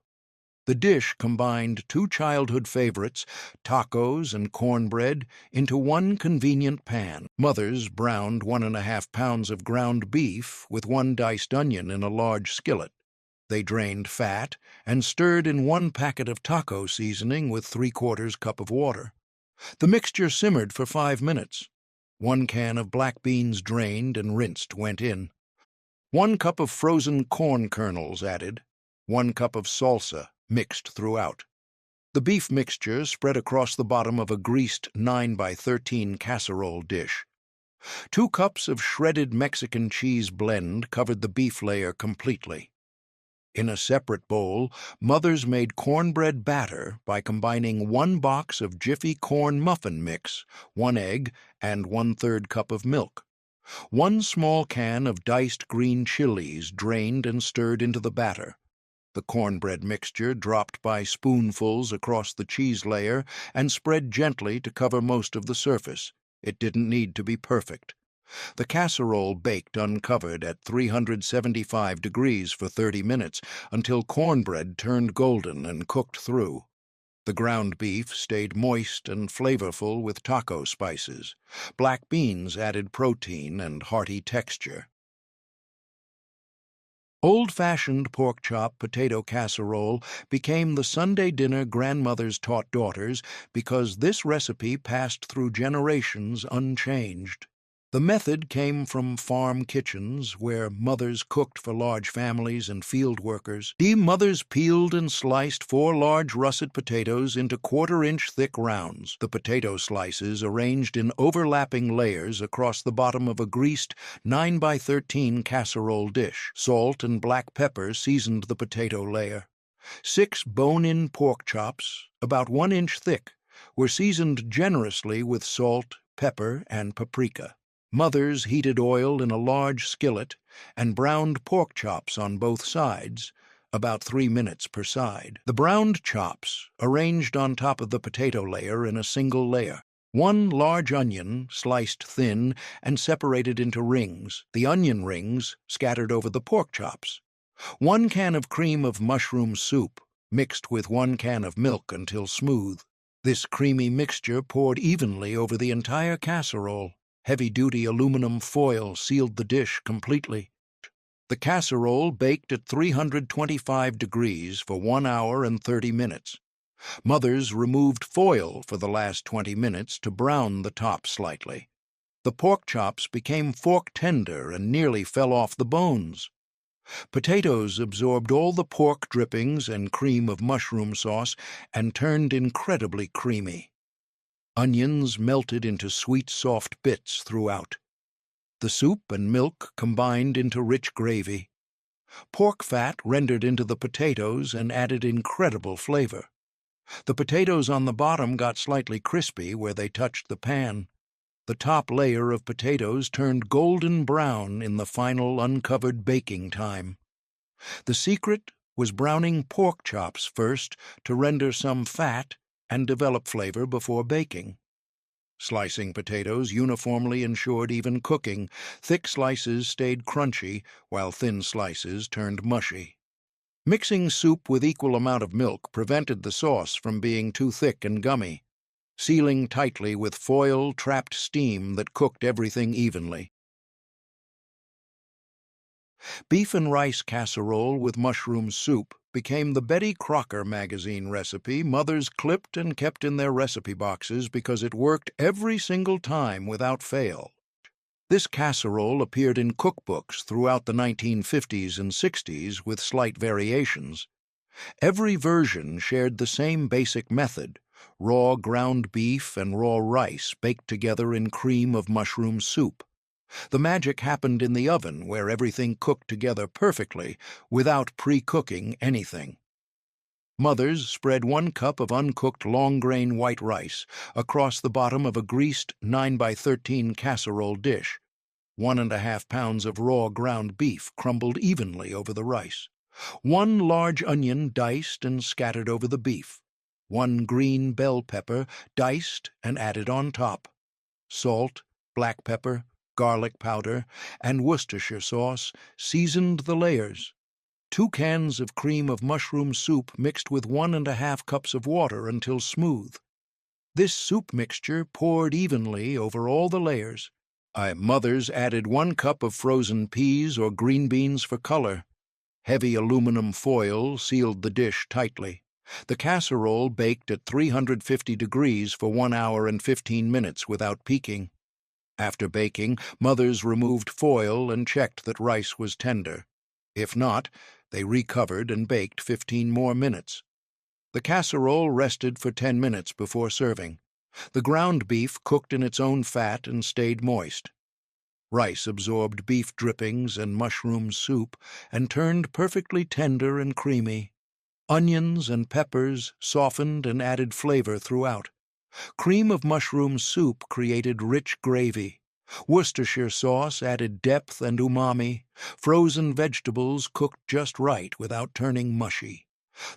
The dish combined 2 childhood favorites, tacos and cornbread, into 1 convenient pan. Mothers browned 1½ pounds of ground beef with 1 diced onion in a large skillet. They drained fat and stirred in 1 packet of taco seasoning with 3/4 cup of water. The mixture simmered for 5 minutes. 1 can of black beans drained and rinsed went in. 1 cup of frozen corn kernels added. 1 cup of salsa mixed throughout. The beef mixture spread across the bottom of a greased 9x13 casserole dish. 2 cups of shredded Mexican cheese blend covered the beef layer completely. In a separate bowl, mothers made cornbread batter by combining 1 box of Jiffy corn muffin mix, 1 egg, and 1/3 cup of milk. 1 small can of diced green chilies drained and stirred into the batter. The cornbread mixture dropped by spoonfuls across the cheese layer and spread gently to cover most of the surface. It didn't need to be perfect. The casserole baked uncovered at 375 degrees for 30 minutes until cornbread turned golden and cooked through. The ground beef stayed moist and flavorful with taco spices. Black beans added protein and hearty texture. Old-fashioned pork chop potato casserole became the Sunday dinner grandmothers taught daughters because this recipe passed through generations unchanged. The method came from farm kitchens where mothers cooked for large families and field workers. Mothers peeled and sliced 4 large russet potatoes into 1/4-inch thick rounds. The potato slices arranged in overlapping layers across the bottom of a greased 9x13 casserole dish. Salt and black pepper seasoned the potato layer. 6 bone-in pork chops, about 1 inch thick, were seasoned generously with salt, pepper, and paprika. Mothers heated oil in a large skillet and browned pork chops on both sides, about 3 minutes per side. The browned chops arranged on top of the potato layer in a single layer. 1 large onion sliced thin and separated into rings, the onion rings scattered over the pork chops. 1 can of cream of mushroom soup mixed with 1 can of milk until smooth. This creamy mixture poured evenly over the entire casserole. Heavy-duty aluminum foil sealed the dish completely. The casserole baked at 325 degrees for 1 hour and 30 minutes. Mothers removed foil for the last 20 minutes to brown the top slightly. The pork chops became fork tender and nearly fell off the bones. Potatoes absorbed all the pork drippings and cream of mushroom sauce and turned incredibly creamy. Onions melted into sweet, soft bits throughout. The soup and milk combined into rich gravy. Pork fat rendered into the potatoes and added incredible flavor. The potatoes on the bottom got slightly crispy where they touched the pan. The top layer of potatoes turned golden brown in the final uncovered baking time. The secret was browning pork chops first to render some fat and develop flavor before baking. Slicing potatoes uniformly ensured even cooking. Thick slices stayed crunchy, while thin slices turned mushy. Mixing soup with equal amount of milk prevented the sauce from being too thick and gummy. Sealing tightly with foil trapped steam that cooked everything evenly. Beef and rice casserole with mushroom soup became the Betty Crocker magazine recipe mothers clipped and kept in their recipe boxes because it worked every single time without fail. This casserole appeared in cookbooks throughout the 1950s and 60s with slight variations. Every version shared the same basic method: raw ground beef and raw rice baked together in cream of mushroom soup. The magic happened in the oven, where everything cooked together perfectly without pre-cooking anything. Mothers spread 1 cup of uncooked long-grain white rice across the bottom of a greased 9x13 casserole dish. 1½ pounds of raw ground beef crumbled evenly over the rice. 1 large onion diced and scattered over the beef. 1 green bell pepper diced and added on top. Salt, black pepper, garlic powder, and Worcestershire sauce seasoned the layers. 2 cans of cream of mushroom soup mixed with 1½ cups of water until smooth. This soup mixture poured evenly over all the layers. Mothers added 1 cup of frozen peas or green beans for color. Heavy aluminum foil sealed the dish tightly. The casserole baked at 350 degrees for 1 hour and 15 minutes without peaking. After baking, mothers removed foil and checked that rice was tender. If not, they recovered and baked 15 more minutes. The casserole rested for 10 minutes before serving. The ground beef cooked in its own fat and stayed moist. Rice absorbed beef drippings and mushroom soup and turned perfectly tender and creamy. Onions and peppers softened and added flavor throughout. Cream of mushroom soup created rich gravy. Worcestershire sauce added depth and umami. Frozen vegetables cooked just right without turning mushy.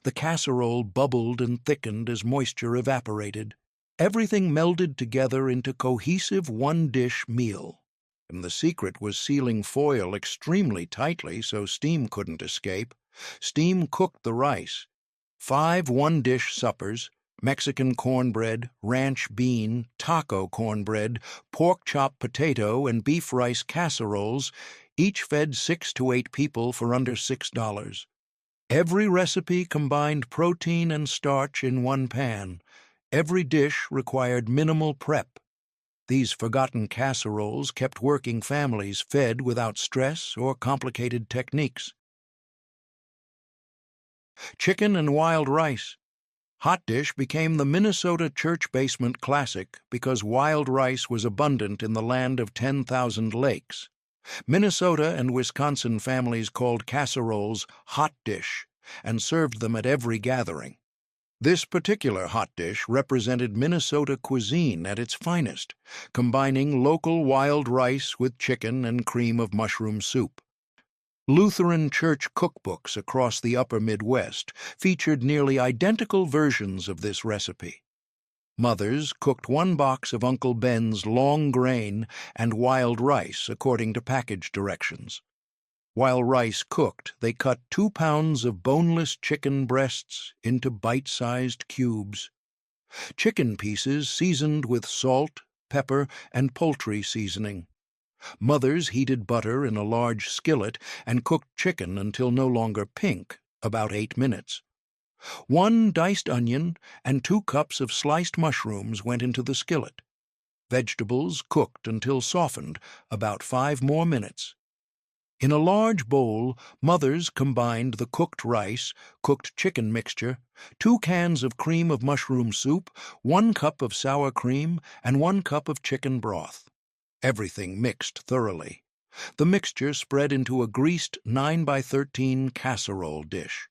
The casserole bubbled and thickened as moisture evaporated. Everything melded together into cohesive one-dish meal. And the secret was sealing foil extremely tightly so steam couldn't escape. Steam cooked the rice. 5 one-dish suppers, Mexican cornbread, ranch bean, taco cornbread, pork chop potato, and beef rice casseroles, each fed 6 to 8 people for under $6. Every recipe combined protein and starch in one pan. Every dish required minimal prep. These forgotten casseroles kept working families fed without stress or complicated techniques. Chicken and wild rice. Hot dish became the Minnesota church basement classic because wild rice was abundant in the land of 10,000 lakes. Minnesota and Wisconsin families called casseroles hot dish and served them at every gathering. This particular hot dish represented Minnesota cuisine at its finest, combining local wild rice with chicken and cream of mushroom soup. Lutheran church cookbooks across the upper Midwest featured nearly identical versions of this recipe. Mothers cooked 1 box of Uncle Ben's long grain and wild rice according to package directions. While rice cooked, they cut 2 pounds of boneless chicken breasts into bite-sized cubes. Chicken pieces seasoned with salt, pepper, and poultry seasoning. Mothers heated butter in a large skillet and cooked chicken until no longer pink, about 8 minutes. 1 diced onion and 2 cups of sliced mushrooms went into the skillet. Vegetables cooked until softened, about 5 more minutes. In a large bowl, mothers combined the cooked rice, cooked chicken mixture, 2 cans of cream of mushroom soup, 1 cup of sour cream, and 1 cup of chicken broth. Everything mixed thoroughly. The mixture spread into a greased 9x13 casserole dish.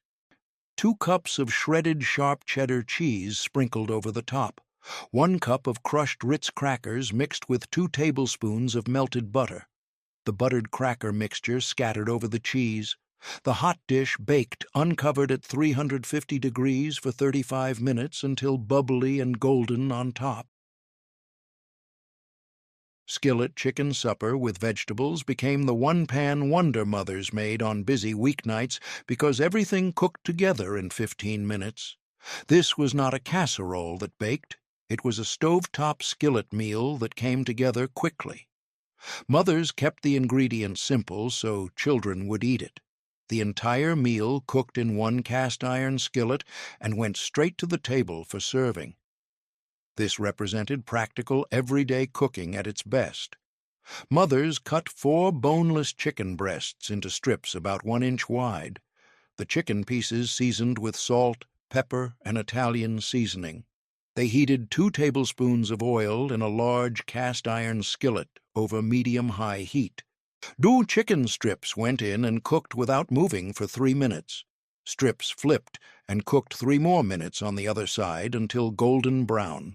2 cups of shredded sharp cheddar cheese sprinkled over the top. 1 cup of crushed Ritz crackers mixed with 2 tablespoons of melted butter. The buttered cracker mixture scattered over the cheese. The hot dish baked uncovered at 350 degrees for 35 minutes until bubbly and golden on top. Skillet chicken supper with vegetables became the one-pan wonder mothers made on busy weeknights because everything cooked together in 15 minutes. This was not a casserole that baked. It was a stovetop skillet meal that came together quickly. Mothers kept the ingredients simple so children would eat it. The entire meal cooked in 1 cast-iron skillet and went straight to the table for serving. This represented practical, everyday cooking at its best. Mothers cut 4 boneless chicken breasts into strips about 1 inch wide. The chicken pieces seasoned with salt, pepper, and Italian seasoning. They heated 2 tablespoons of oil in a large cast-iron skillet over medium-high heat. 2 chicken strips went in and cooked without moving for 3 minutes. Strips flipped and cooked 3 more minutes on the other side until golden brown.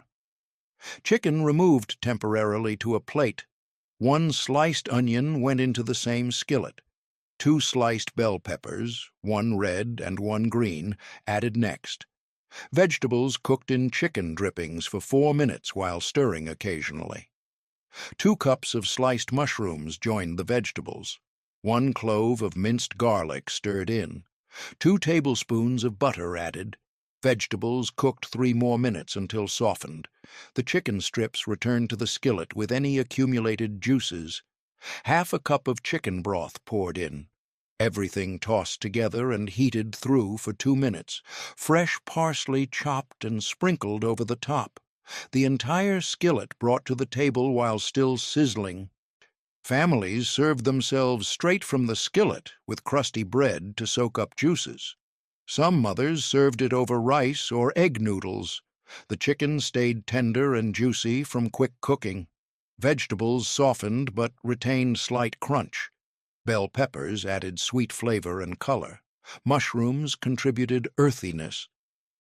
Chicken removed temporarily to a plate. 1 sliced onion went into the same skillet. 2 sliced bell peppers, 1 red and 1 green, added next. Vegetables cooked in chicken drippings for 4 minutes while stirring occasionally. 2 cups of sliced mushrooms joined the vegetables. 1 clove of minced garlic stirred in. 2 tablespoons of butter added. Vegetables cooked 3 more minutes until softened. The chicken strips returned to the skillet with any accumulated juices. Half a cup of chicken broth poured in. Everything tossed together and heated through for 2 minutes. Fresh parsley chopped and sprinkled over the top. The entire skillet brought to the table while still sizzling. Families served themselves straight from the skillet with crusty bread to soak up juices. Some mothers served it over rice or egg noodles. The chicken stayed tender and juicy from quick cooking. Vegetables softened but retained slight crunch. Bell peppers added sweet flavor and color. Mushrooms contributed earthiness.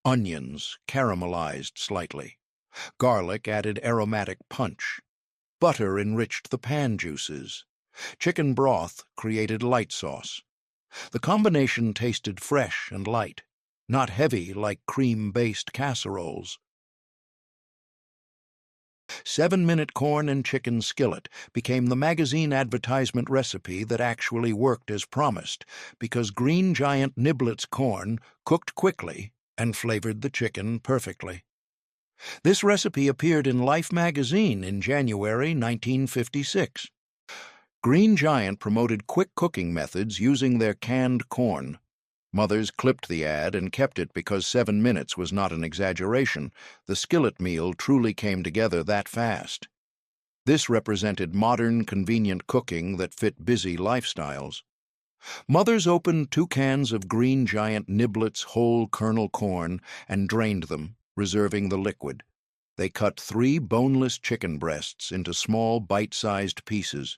Onions caramelized slightly. Garlic added aromatic punch. Butter enriched the pan juices. Chicken broth created light sauce. The combination tasted fresh and light, not heavy like cream-based casseroles. 7-minute corn and chicken skillet became the magazine advertisement recipe that actually worked as promised because Green Giant Niblets corn cooked quickly and flavored the chicken perfectly. This recipe appeared in Life magazine in January 1956. Green Giant promoted quick cooking methods using their canned corn. Mothers clipped the ad and kept it because 7 minutes was not an exaggeration. The skillet meal truly came together that fast. This represented modern, convenient cooking that fit busy lifestyles. Mothers opened 2 cans of Green Giant Niblets whole kernel corn and drained them, reserving the liquid. They cut 3 boneless chicken breasts into small, bite-sized pieces.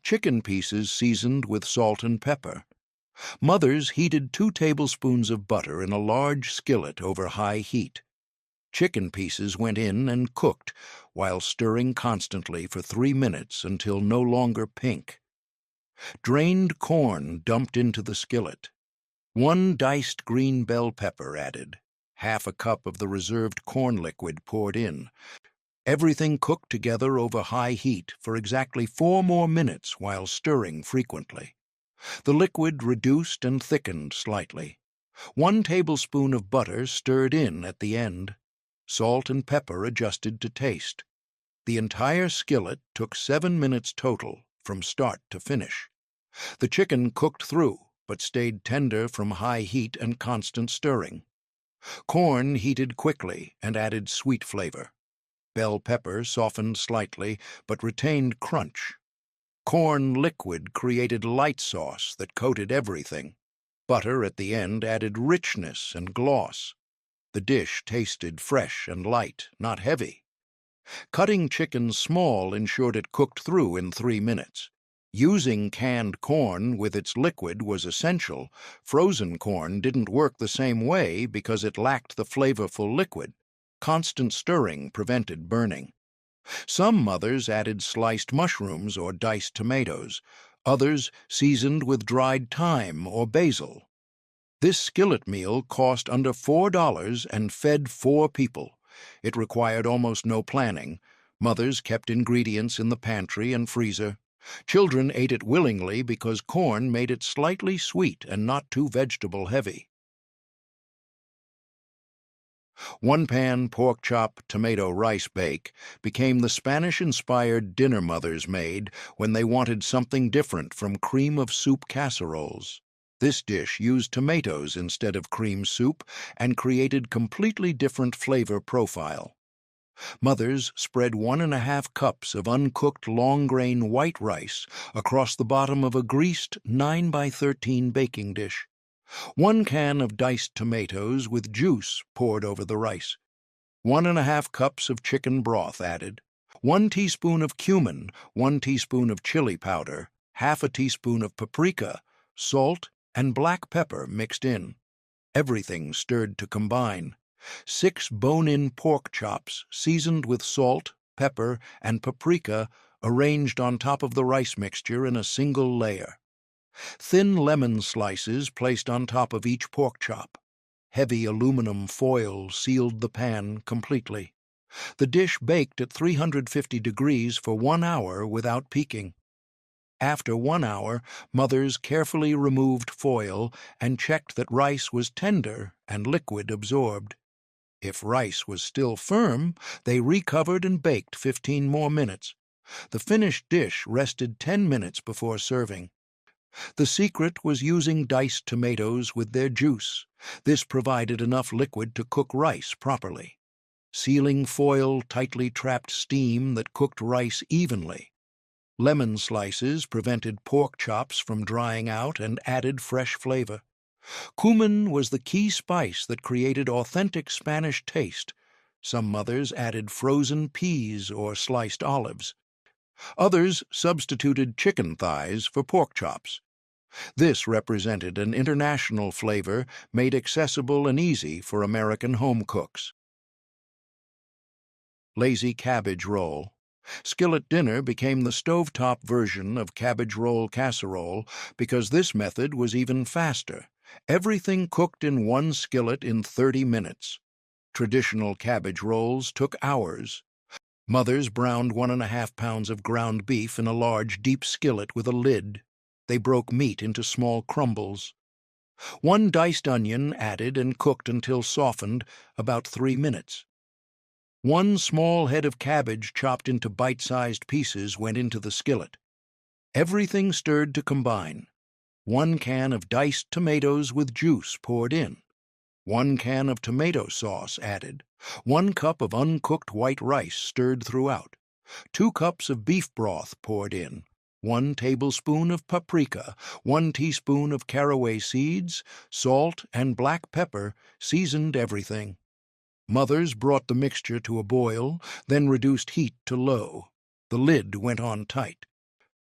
Chicken pieces seasoned with salt and pepper. Mothers heated 2 tablespoons of butter in a large skillet over high heat. Chicken pieces went in and cooked while stirring constantly for 3 minutes until no longer pink. Drained corn dumped into the skillet. 1 diced green bell pepper added. Half a cup of the reserved corn liquid poured in. Everything cooked together over high heat for exactly 4 more minutes while stirring frequently. The liquid reduced and thickened slightly. 1 tablespoon of butter stirred in at the end. Salt and pepper adjusted to taste. The entire skillet took 7 minutes total, from start to finish. The chicken cooked through, but stayed tender from high heat and constant stirring. Corn heated quickly and added sweet flavor. Bell pepper softened slightly, but retained crunch. Corn liquid created light sauce that coated everything. Butter at the end added richness and gloss. The dish tasted fresh and light, not heavy. Cutting chicken small ensured it cooked through in 3 minutes. Using canned corn with its liquid was essential. Frozen corn didn't work the same way because it lacked the flavorful liquid. Constant stirring prevented burning. Some mothers added sliced mushrooms or diced tomatoes. Others seasoned with dried thyme or basil. This skillet meal cost under $4 and fed 4 people. It required almost no planning. Mothers kept ingredients in the pantry and freezer. Children ate it willingly because corn made it slightly sweet and not too vegetable-heavy. One-pan pork chop tomato rice bake became the Spanish-inspired dinner mothers made when they wanted something different from cream of soup casseroles. This dish used tomatoes instead of cream soup and created completely different flavor profile. Mothers spread 1½ cups of uncooked long-grain white rice across the bottom of a greased 9x13 baking dish. 1 can of diced tomatoes with juice poured over the rice. 1½ cups of chicken broth added. 1 teaspoon of cumin, 1 teaspoon of chili powder, ½ a teaspoon of paprika, salt, and black pepper mixed in. Everything stirred to combine. 6 bone-in pork chops seasoned with salt, pepper, and paprika arranged on top of the rice mixture in a single layer. Thin lemon slices placed on top of each pork chop. Heavy aluminum foil sealed the pan completely. The dish baked at 350 degrees for 1 hour without peaking. After 1 hour, mothers carefully removed foil and checked that rice was tender and liquid absorbed. If rice was still firm, they recovered and baked 15 more minutes. The finished dish rested 10 minutes before serving. The secret was using diced tomatoes with their juice. This provided enough liquid to cook rice properly. Sealing foil tightly trapped steam that cooked rice evenly. Lemon slices prevented pork chops from drying out and added fresh flavor. Cumin was the key spice that created authentic Spanish taste. Some mothers added frozen peas or sliced olives. Others substituted chicken thighs for pork chops. This represented an international flavor made accessible and easy for American home cooks. Lazy cabbage roll. Skillet dinner became the stovetop version of cabbage roll casserole because this method was even faster. Everything cooked in one skillet in 30 minutes. Traditional cabbage rolls took hours. Mothers browned 1½ pounds of ground beef in a large, deep skillet with a lid. They broke meat into small crumbles. 1 diced onion added and cooked until softened, about 3 minutes. 1 small head of cabbage chopped into bite-sized pieces went into the skillet. Everything stirred to combine. 1 can of diced tomatoes with juice poured in. 1 can of tomato sauce added. 1 cup of uncooked white rice stirred throughout. 2 cups of beef broth poured in. 1 tablespoon of paprika, 1 teaspoon of caraway seeds, salt, and black pepper seasoned everything. Mothers brought the mixture to a boil, then reduced heat to low. The lid went on tight.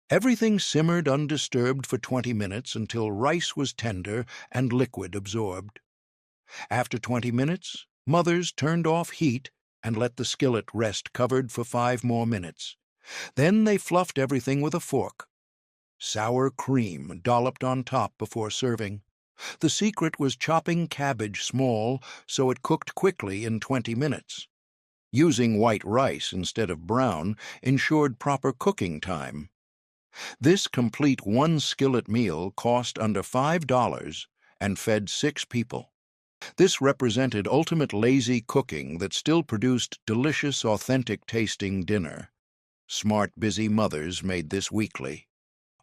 Everything simmered undisturbed for 20 minutes until rice was tender and liquid absorbed. After 20 minutes, mothers turned off heat and let the skillet rest covered for 5 more minutes. Then they fluffed everything with a fork. Sour cream dolloped on top before serving. The secret was chopping cabbage small so it cooked quickly in 20 minutes. Using white rice instead of brown ensured proper cooking time. This complete 1 skillet meal cost under $5 and fed 6 people. This represented ultimate lazy cooking that still produced delicious, authentic-tasting dinner. Smart, busy mothers made this weekly.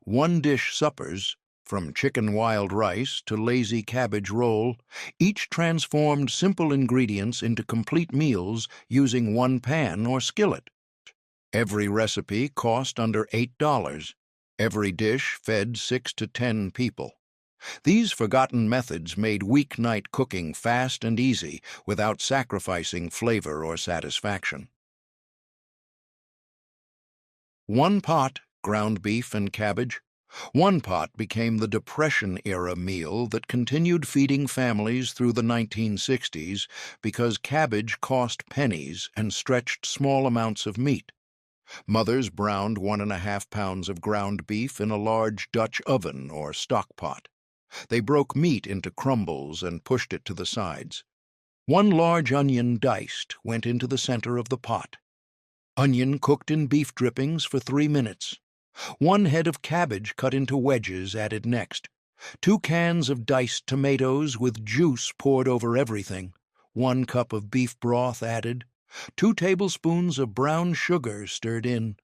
One-dish suppers, from chicken wild rice to lazy cabbage roll, each transformed simple ingredients into complete meals using one pan or skillet. Every recipe cost under $8. Every dish fed 6 to 10 people. These forgotten methods made weeknight cooking fast and easy without sacrificing flavor or satisfaction. One pot, ground beef and cabbage. One pot became the Depression-era meal that continued feeding families through the 1960s because cabbage cost pennies and stretched small amounts of meat. Mothers browned 1.5 pounds of ground beef in a large Dutch oven or stock pot. They broke meat into crumbles and pushed it to the sides. One large onion diced went into the center of the pot. Onion cooked in beef drippings for 3 minutes. One head of cabbage cut into wedges added next. 2 cans of diced tomatoes with juice poured over everything. 1 cup of beef broth added. 2 tablespoons of brown sugar stirred in.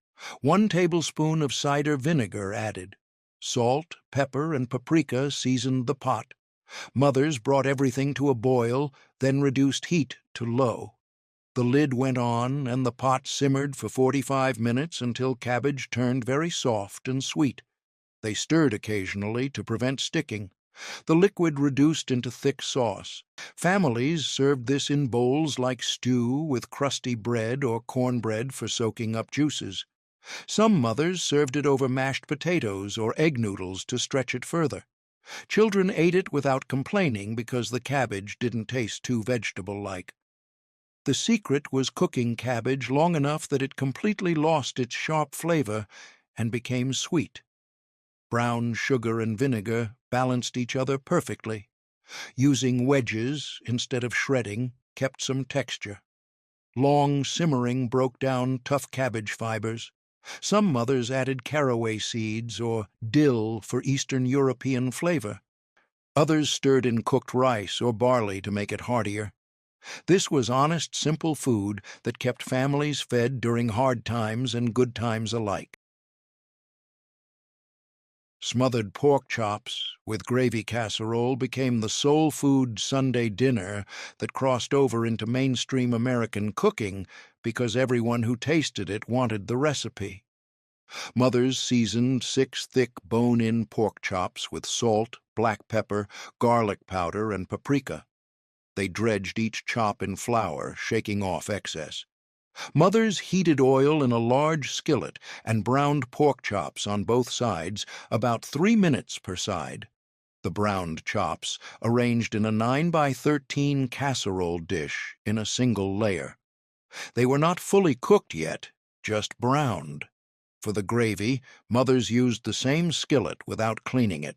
1 tablespoon of cider vinegar added. Salt, pepper, and paprika seasoned the pot. Mothers brought everything to a boil, then reduced heat to low. The lid went on, and the pot simmered for 45 minutes until cabbage turned very soft and sweet. They stirred occasionally to prevent sticking. The liquid reduced into thick sauce. Families served this in bowls like stew with crusty bread or cornbread for soaking up juices. Some mothers served it over mashed potatoes or egg noodles to stretch it further. Children ate it without complaining because the cabbage didn't taste too vegetable-like. The secret was cooking cabbage long enough that it completely lost its sharp flavor and became sweet. Brown sugar and vinegar balanced each other perfectly. Using wedges instead of shredding kept some texture. Long simmering broke down tough cabbage fibers. Some mothers added caraway seeds or dill for Eastern European flavor. Others stirred in cooked rice or barley to make it heartier. This was honest, simple food that kept families fed during hard times and good times alike. Smothered pork chops with gravy casserole became the soul food Sunday dinner that crossed over into mainstream American cooking because everyone who tasted it wanted the recipe. Mothers seasoned 6 thick bone-in pork chops with salt, black pepper, garlic powder, and paprika. They dredged each chop in flour, shaking off excess. Mothers heated oil in a large skillet and browned pork chops on both sides, about 3 minutes per side. The browned chops arranged in a 9-by-13 casserole dish in a single layer. They were not fully cooked yet, just browned. For the gravy, mothers used the same skillet without cleaning it.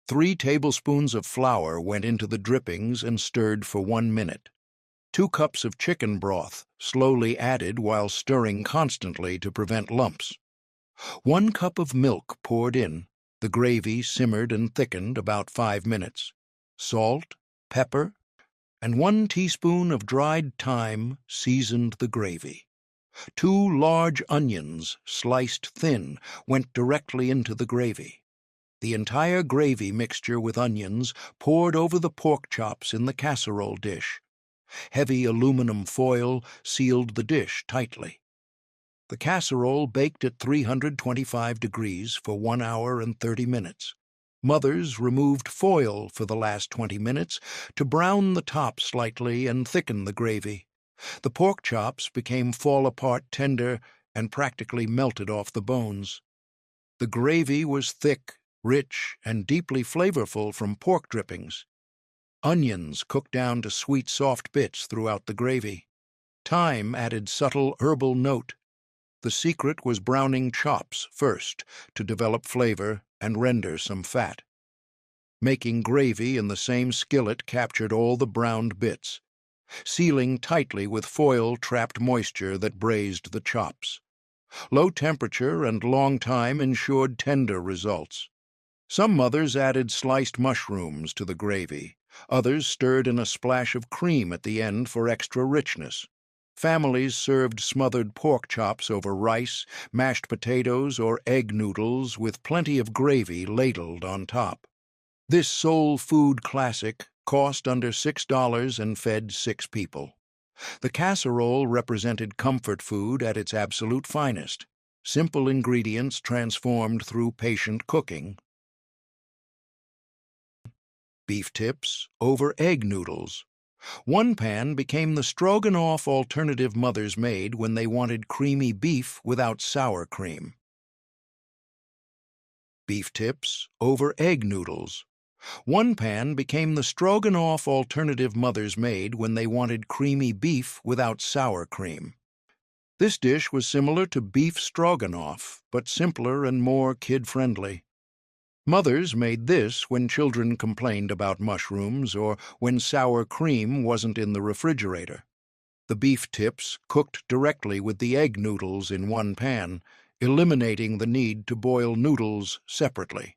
3 tablespoons of flour went into the drippings and stirred for 1 minute. 2 cups of chicken broth, slowly added while stirring constantly to prevent lumps. 1 cup of milk poured in. The gravy simmered and thickened about 5 minutes. Salt, pepper, and 1 teaspoon of dried thyme seasoned the gravy. 2 large onions, sliced thin, went directly into the gravy. The entire gravy mixture with onions poured over the pork chops in the casserole dish. Heavy aluminum foil sealed the dish tightly. The casserole baked at 325 degrees for 1 hour and 30 minutes. Mothers removed foil for the last 20 minutes to brown the top slightly and thicken the gravy. The pork chops became fall-apart tender and practically melted off the bones. The gravy was thick, rich, and deeply flavorful from pork drippings. Onions cooked down to sweet, soft bits throughout the gravy. Thyme added subtle herbal note. The secret was browning chops first to develop flavor and render some fat. Making gravy in the same skillet captured all the browned bits. Sealing tightly with foil trapped moisture that braised the chops. Low temperature and long time ensured tender results. Some mothers added sliced mushrooms to the gravy, Others stirred in a splash of cream at the end for extra richness. Families served smothered pork chops over rice, mashed potatoes, or egg noodles with plenty of gravy ladled on top. This soul food classic cost under $6 and fed 6 people. The casserole represented comfort food at its absolute finest, simple ingredients transformed through patient cooking. Beef tips over egg noodles. One pan became the stroganoff alternative mothers made when they wanted creamy beef without sour cream. Beef tips over egg noodles. One pan became the stroganoff alternative mothers made when they wanted creamy beef without sour cream. This dish was similar to beef stroganoff, but simpler and more kid-friendly. Mothers made this when children complained about mushrooms or when sour cream wasn't in the refrigerator. The beef tips cooked directly with the egg noodles in one pan, eliminating the need to boil noodles separately.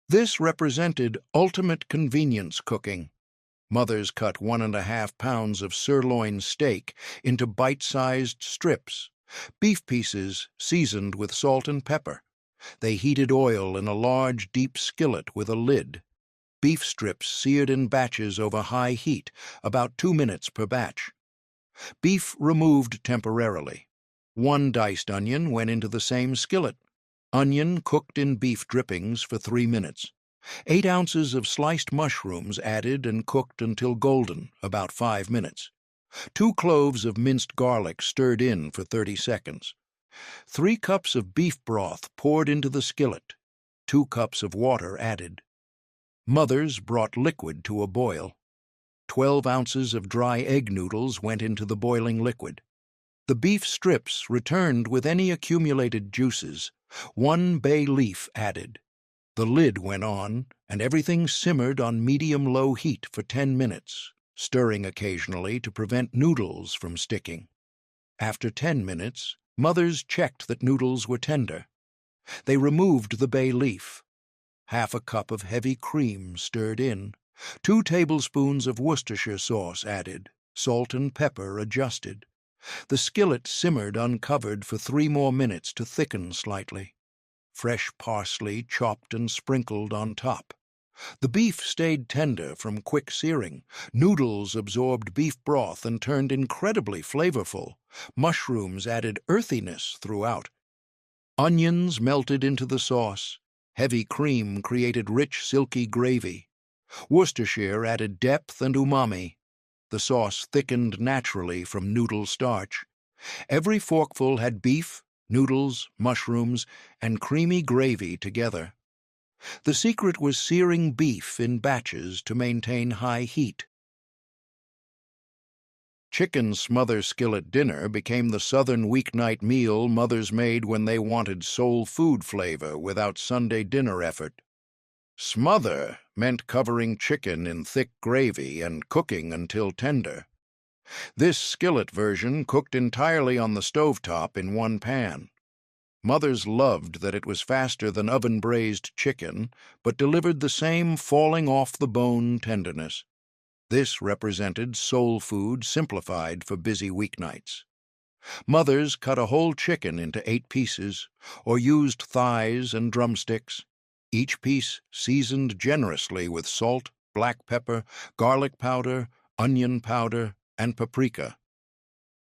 This represented ultimate convenience cooking. Mothers cut 1½ pounds of sirloin steak into bite-sized strips, beef pieces seasoned with salt and pepper. They heated oil in a large, deep skillet with a lid. Beef strips seared in batches over high heat, about 2 minutes per batch. Beef removed temporarily. 1 diced onion went into the same skillet. Onion cooked in beef drippings for 3 minutes. 8 ounces of sliced mushrooms added and cooked until golden, about 5 minutes. 2 cloves of minced garlic stirred in for 30 seconds. 3 cups of beef broth poured into the skillet. 2 cups of water added. Mothers brought liquid to a boil. 12 ounces of dry egg noodles went into the boiling liquid. The beef strips returned with any accumulated juices. 1 bay leaf added. The lid went on, and everything simmered on medium-low heat for 10 minutes, stirring occasionally to prevent noodles from sticking. After 10 minutes, mothers checked that noodles were tender. They removed the bay leaf. 1/2 cup of heavy cream stirred in. 2 tablespoons of Worcestershire sauce added. Salt and pepper adjusted. The skillet simmered uncovered for 3 more minutes to thicken slightly. Fresh parsley chopped and sprinkled on top. The beef stayed tender from quick searing. Noodles absorbed beef broth and turned incredibly flavorful. Mushrooms added earthiness throughout. Onions melted into the sauce. Heavy cream created rich, silky gravy. Worcestershire added depth and umami. The sauce thickened naturally from noodle starch. Every forkful had beef, noodles, mushrooms, and creamy gravy together. The secret was searing beef in batches to maintain high heat. Chicken smother skillet dinner became the southern weeknight meal mothers made when they wanted soul food flavor without Sunday dinner effort. Smother meant covering chicken in thick gravy and cooking until tender. This skillet version cooked entirely on the stovetop in one pan. Mothers loved that it was faster than oven-braised chicken, but delivered the same falling-off-the-bone tenderness. This represented soul food simplified for busy weeknights. Mothers cut a whole chicken into 8 pieces, or used thighs and drumsticks, each piece seasoned generously with salt, black pepper, garlic powder, onion powder, and paprika.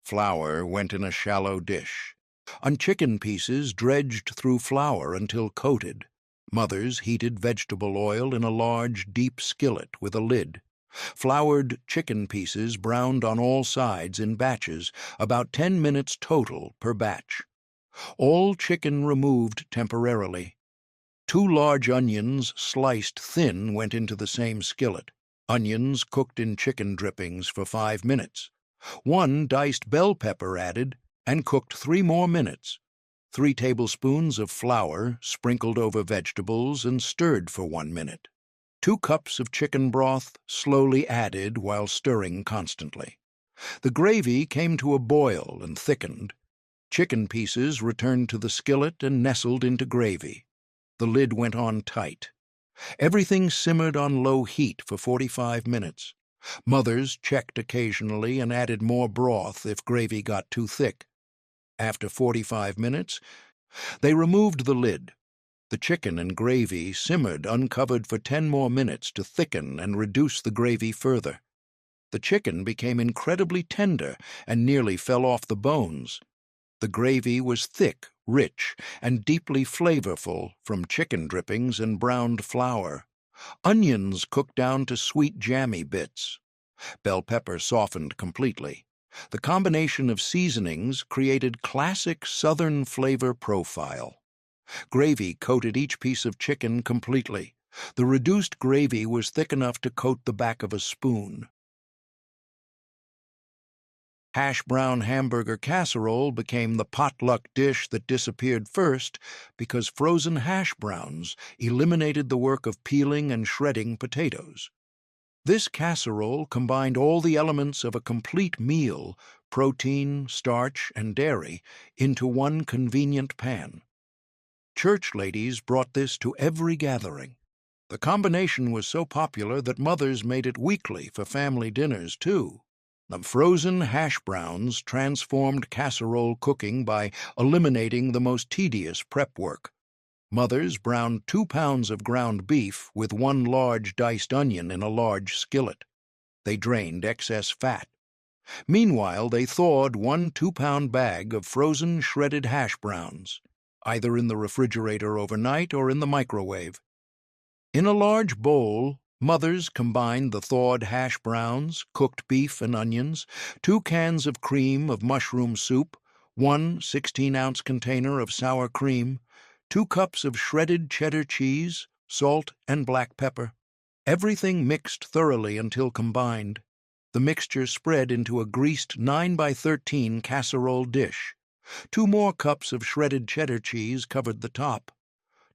Flour went in a shallow dish. On chicken pieces dredged through flour until coated. Mothers heated vegetable oil in a large, deep skillet with a lid. Floured chicken pieces browned on all sides in batches, about 10 minutes total per batch. All chicken removed temporarily. 2 large onions sliced thin went into the same skillet. Onions cooked in chicken drippings for 5 minutes. 1 diced bell pepper added and cooked 3 more minutes. 3 tablespoons of flour sprinkled over vegetables and stirred for 1 minute. 2 cups of chicken broth slowly added while stirring constantly. The gravy came to a boil and thickened. Chicken pieces returned to the skillet and nestled into gravy. The lid went on tight. Everything simmered on low heat for 45 minutes. Mothers checked occasionally and added more broth if gravy got too thick. After 45 minutes, they removed the lid. The chicken and gravy simmered uncovered for 10 more minutes to thicken and reduce the gravy further. The chicken became incredibly tender and nearly fell off the bones. The gravy was thick, rich, and deeply flavorful from chicken drippings and browned flour. Onions cooked down to sweet jammy bits. Bell pepper softened completely. The combination of seasonings created classic Southern flavor profile. Gravy coated each piece of chicken completely. The reduced gravy was thick enough to coat the back of a spoon. Hash brown hamburger casserole became the potluck dish that disappeared first because frozen hash browns eliminated the work of peeling and shredding potatoes. This casserole combined all the elements of a complete meal, protein, starch, and dairy, into one convenient pan. Church ladies brought this to every gathering. The combination was so popular that mothers made it weekly for family dinners, too. The frozen hash browns transformed casserole cooking by eliminating the most tedious prep work. Mothers browned 2 pounds of ground beef with 1 large diced onion in a large skillet. They drained excess fat. Meanwhile, they thawed 1 2-pound bag of frozen shredded hash browns, either in the refrigerator overnight or in the microwave. In a large bowl, mothers combined the thawed hash browns, cooked beef and onions, 2 cans of cream of mushroom soup, 1 16-ounce container of sour cream, 2 cups of shredded cheddar cheese, salt, and black pepper. Everything mixed thoroughly until combined. The mixture spread into a greased 9 by 13 casserole dish. 2 more cups of shredded cheddar cheese covered the top.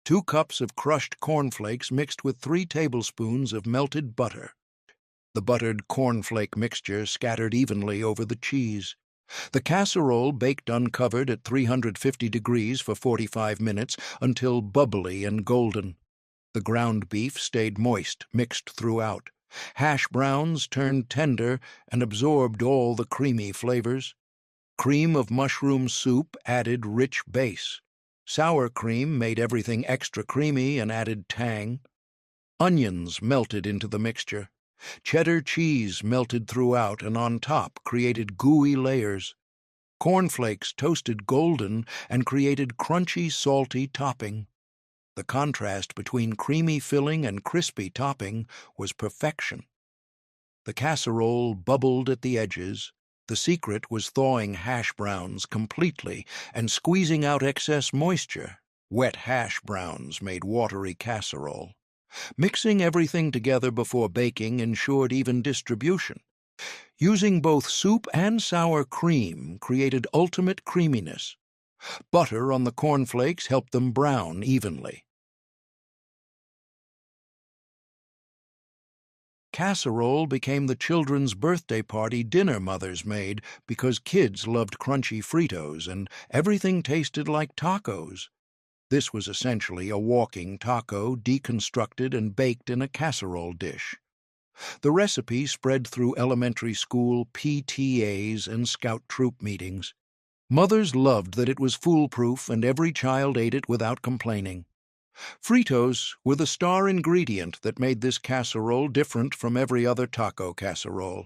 2 cups of crushed cornflakes mixed with 3 tablespoons of melted butter. The buttered cornflake mixture scattered evenly over the cheese. The casserole baked uncovered at 350 degrees for 45 minutes until bubbly and golden. The ground beef stayed moist, mixed throughout. Hash browns turned tender and absorbed all the creamy flavors. Cream of mushroom soup added rich base. Sour cream made everything extra creamy and added tang. Onions melted into the mixture. Cheddar cheese melted throughout and on top created gooey layers. Cornflakes toasted golden and created crunchy, salty topping. The contrast between creamy filling and crispy topping was perfection. The casserole bubbled at the edges. The secret was thawing hash browns completely and squeezing out excess moisture. Wet hash browns made watery casserole. Mixing everything together before baking ensured even distribution. Using both soup and sour cream created ultimate creaminess. Butter on the cornflakes helped them brown evenly. Casserole became the children's birthday party dinner mothers made because kids loved crunchy Fritos and everything tasted like tacos. This was essentially a walking taco deconstructed and baked in a casserole dish. The recipe spread through elementary school PTAs and scout troop meetings. Mothers loved that it was foolproof and every child ate it without complaining. Fritos were the star ingredient that made this casserole different from every other taco casserole.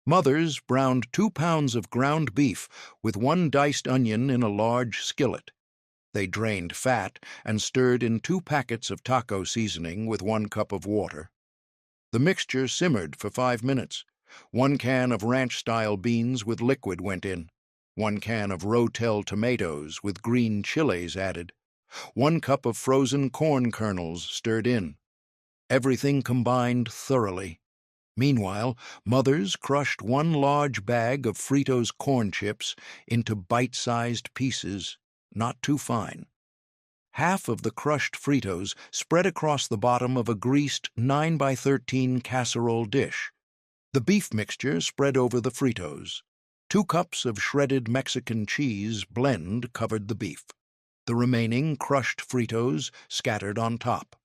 Mothers browned 2 pounds of ground beef with 1 diced onion in a large skillet. They drained fat and stirred in 2 packets of taco seasoning with 1 cup of water. The mixture simmered for 5 minutes. 1 can of ranch-style beans with liquid went in. 1 can of Rotel tomatoes with green chilies added. 1 cup of frozen corn kernels stirred in. Everything combined thoroughly. Meanwhile, mothers crushed 1 large bag of Fritos corn chips into bite-sized pieces, not too fine. Half of the crushed Fritos spread across the bottom of a greased 9 by 13 casserole dish. The beef mixture spread over the Fritos. 2 cups of shredded Mexican cheese blend covered the beef. The remaining crushed Fritos scattered on top.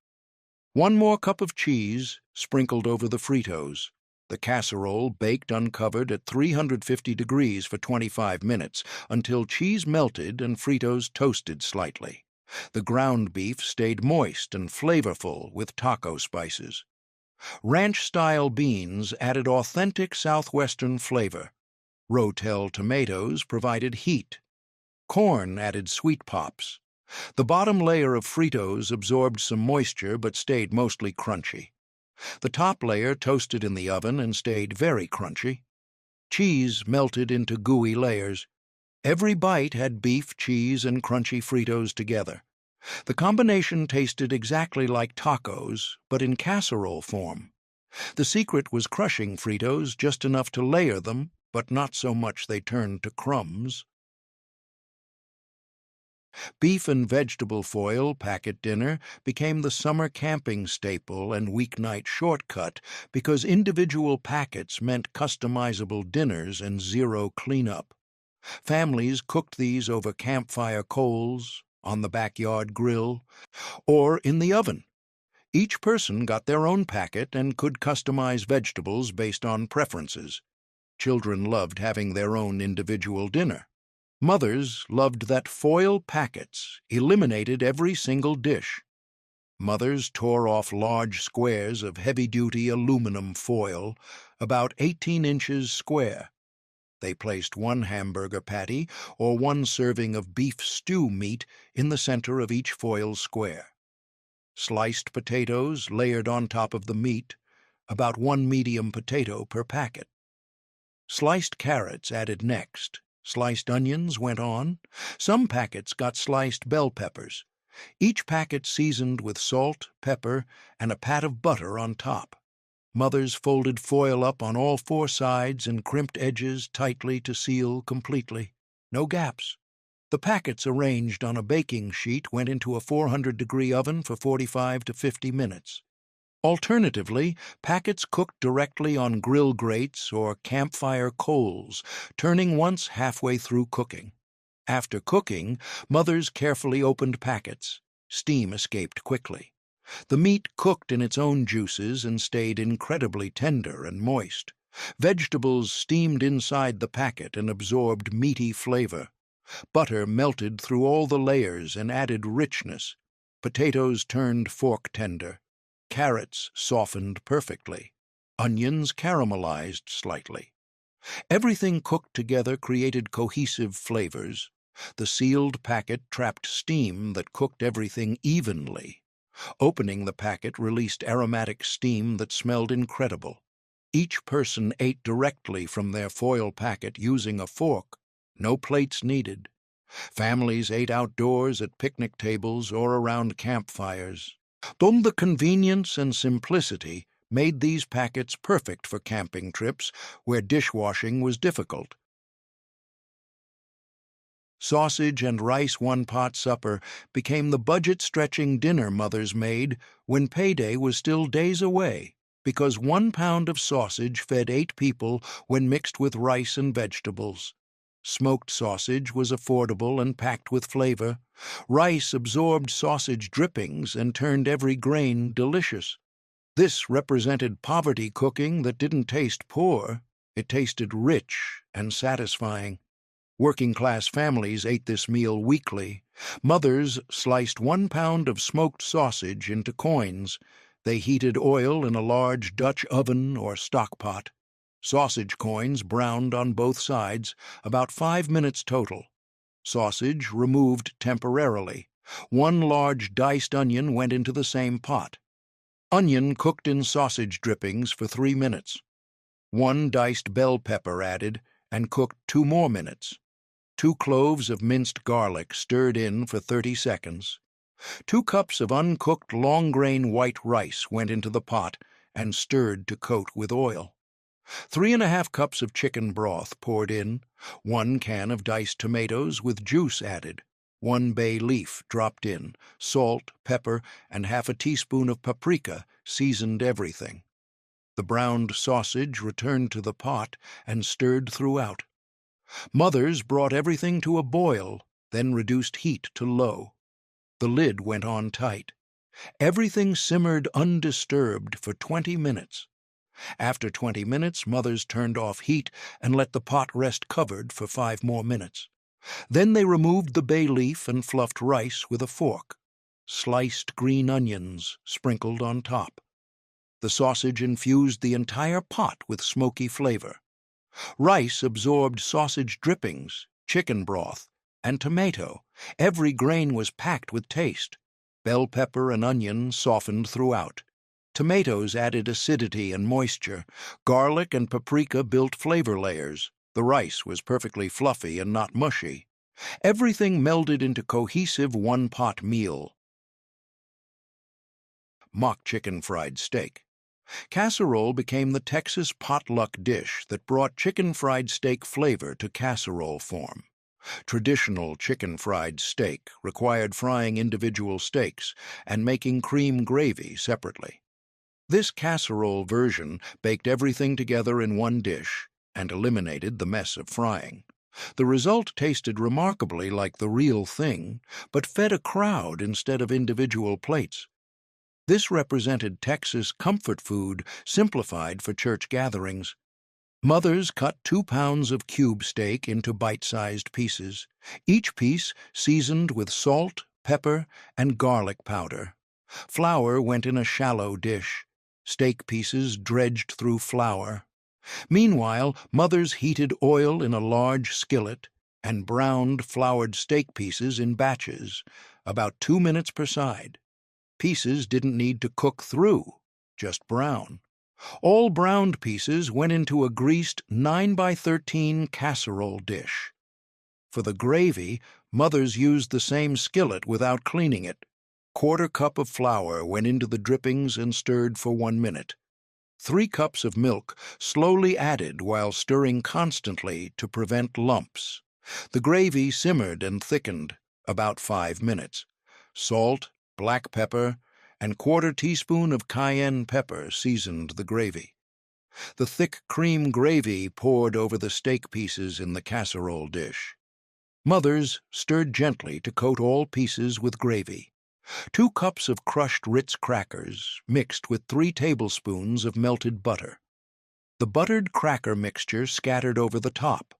One more cup of cheese sprinkled over the Fritos. The casserole baked uncovered at 350 degrees for 25 minutes until cheese melted and Fritos toasted slightly. The ground beef stayed moist and flavorful with taco spices. Ranch-style beans added authentic southwestern flavor. Rotel tomatoes provided heat. Corn added sweet pops. The bottom layer of Fritos absorbed some moisture but stayed mostly crunchy. The top layer toasted in the oven and stayed very crunchy. Cheese melted into gooey layers. Every bite had beef, cheese, and crunchy Fritos together. The combination tasted exactly like tacos, but in casserole form. The secret was crushing Fritos just enough to layer them, but not so much they turned to crumbs. Beef and vegetable foil packet dinner became the summer camping staple and weeknight shortcut because individual packets meant customizable dinners and zero cleanup. Families cooked these over campfire coals, on the backyard grill, or in the oven. Each person got their own packet and could customize vegetables based on preferences. Children loved having their own individual dinner. Mothers loved that foil packets eliminated every single dish. Mothers tore off large squares of heavy-duty aluminum foil, about 18 inches square. They placed one hamburger patty or one serving of beef stew meat in the center of each foil square. Sliced potatoes layered on top of the meat, about one medium potato per packet. Sliced carrots added next. Sliced onions went on. Some packets got sliced bell peppers. Each packet seasoned with salt, pepper, and a pat of butter on top. Mothers folded foil up on all four sides and crimped edges tightly to seal completely. No gaps. The packets arranged on a baking sheet went into a 400-degree oven for 45 to 50 minutes. Alternatively, packets cooked directly on grill grates or campfire coals, turning once halfway through cooking. After cooking, mothers carefully opened packets. Steam escaped quickly. The meat cooked in its own juices and stayed incredibly tender and moist. Vegetables steamed inside the packet and absorbed meaty flavor. Butter melted through all the layers and added richness. Potatoes turned fork tender. Carrots softened perfectly. Onions caramelized slightly. Everything cooked together created cohesive flavors. The sealed packet trapped steam that cooked everything evenly. Opening the packet released aromatic steam that smelled incredible. Each person ate directly from their foil packet using a fork. No plates needed. Families ate outdoors at picnic tables or around campfires. The convenience and simplicity made these packets perfect for camping trips where dishwashing was difficult. Sausage and rice one-pot supper became the budget-stretching dinner mothers made when payday was still days away, because 1 pound of sausage fed 8 people when mixed with rice and vegetables. Smoked sausage was affordable and packed with flavor. Rice absorbed sausage drippings and turned every grain delicious. This represented poverty cooking that didn't taste poor. It tasted rich and satisfying. Working-class families ate this meal weekly. Mothers sliced 1 pound of smoked sausage into coins. They heated oil in a large Dutch oven or stock pot. Sausage coins browned on both sides, about 5 minutes total. Sausage removed temporarily. 1 large diced onion went into the same pot. Onion cooked in sausage drippings for 3 minutes. 1 diced bell pepper added and cooked 2 more minutes. 2 cloves of minced garlic stirred in for 30 seconds. 2 cups of uncooked long-grain white rice went into the pot and stirred to coat with oil. 3½ cups of chicken broth poured in, 1 can of diced tomatoes with juice added, 1 bay leaf dropped in, salt, pepper, and half a teaspoon of paprika seasoned everything. The browned sausage returned to the pot and stirred throughout. Mothers brought everything to a boil, then reduced heat to low. The lid went on tight. Everything simmered undisturbed for 20 minutes. After 20 minutes, mothers turned off heat and let the pot rest covered for 5 more minutes. Then they removed the bay leaf and fluffed rice with a fork. Sliced green onions sprinkled on top. The sausage infused the entire pot with smoky flavor. Rice absorbed sausage drippings, chicken broth, and tomato. Every grain was packed with taste. Bell pepper and onion softened throughout. Tomatoes added acidity and moisture. Garlic and paprika built flavor layers. The rice was perfectly fluffy and not mushy. Everything melded into cohesive one-pot meal. Mock chicken fried steak. Casserole became the Texas potluck dish that brought chicken fried steak flavor to casserole form. Traditional chicken fried steak required frying individual steaks and making cream gravy separately. This casserole version baked everything together in one dish and eliminated the mess of frying. The result tasted remarkably like the real thing, but fed a crowd instead of individual plates. This represented Texas comfort food simplified for church gatherings. Mothers cut 2 pounds of cube steak into bite-sized pieces, each piece seasoned with salt, pepper, and garlic powder. Flour went in a shallow dish. Steak pieces dredged through flour. Meanwhile, mothers heated oil in a large skillet and browned floured steak pieces in batches, about 2 minutes per side. Pieces didn't need to cook through, just brown. All browned pieces went into a greased 9x13 casserole dish. For the gravy, mothers used the same skillet without cleaning it. 1/4 cup of flour went into the drippings and stirred for 1 minute. 3 cups of milk slowly added while stirring constantly to prevent lumps. The gravy simmered and thickened, about 5 minutes. Salt, black pepper, and 1/4 teaspoon of cayenne pepper seasoned the gravy. The thick cream gravy poured over the steak pieces in the casserole dish. Mothers stirred gently to coat all pieces with gravy. 2 cups of crushed Ritz crackers mixed with 3 tablespoons of melted butter. The buttered cracker mixture scattered over the top.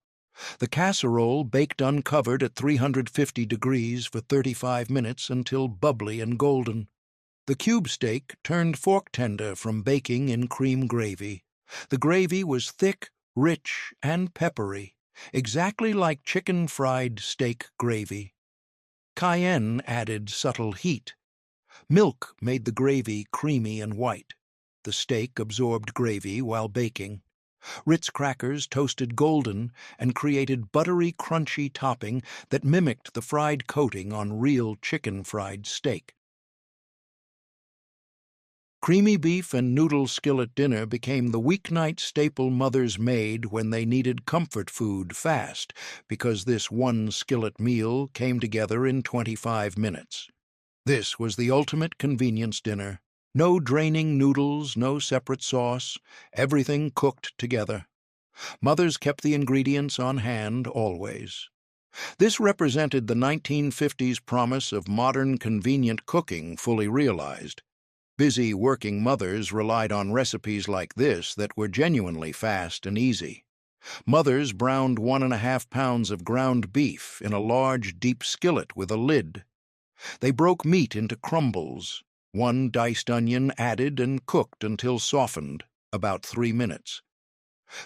The casserole baked uncovered at 350 degrees for 35 minutes until bubbly and golden. The cube steak turned fork tender from baking in cream gravy. The gravy was thick, rich, and peppery, exactly like chicken fried steak gravy. Cayenne added subtle heat. Milk made the gravy creamy and white. The steak absorbed gravy while baking. Ritz crackers toasted golden and created buttery, crunchy topping that mimicked the fried coating on real chicken fried steak. Creamy beef and noodle skillet dinner became the weeknight staple mothers made when they needed comfort food fast, because this one skillet meal came together in 25 minutes. This was the ultimate convenience dinner. No draining noodles, no separate sauce, everything cooked together. Mothers kept the ingredients on hand always. This represented the 1950s promise of modern convenient cooking fully realized. Busy working mothers relied on recipes like this that were genuinely fast and easy. Mothers browned 1½ pounds of ground beef in a large, deep skillet with a lid. They broke meat into crumbles. 1 diced onion added and cooked until softened, about 3 minutes.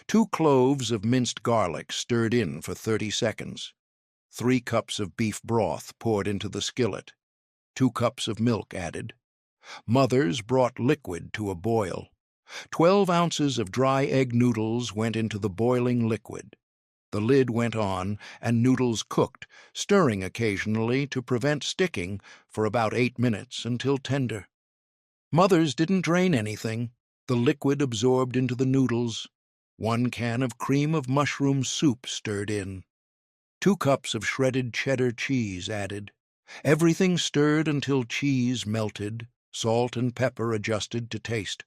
2 cloves of minced garlic stirred in for 30 seconds. 3 cups of beef broth poured into the skillet. 2 cups of milk added. Mothers brought liquid to a boil. 12 ounces of dry egg noodles went into the boiling liquid. The lid went on, and noodles cooked, stirring occasionally to prevent sticking for about 8 minutes until tender. Mothers didn't drain anything. The liquid absorbed into the noodles. 1 can of cream of mushroom soup stirred in. 2 cups of shredded cheddar cheese added. Everything stirred until cheese melted, salt and pepper adjusted to taste.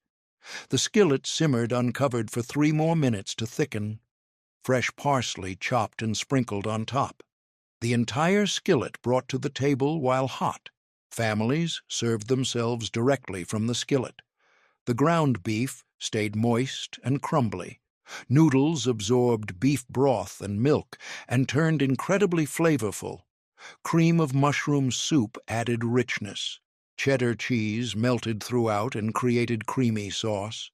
The skillet simmered uncovered for 3 more minutes to thicken. Fresh parsley chopped and sprinkled on top. The entire skillet brought to the table while hot. Families served themselves directly from the skillet. The ground beef stayed moist and crumbly. Noodles absorbed beef broth and milk and turned incredibly flavorful. Cream of mushroom soup added richness. Cheddar cheese melted throughout and created creamy sauce.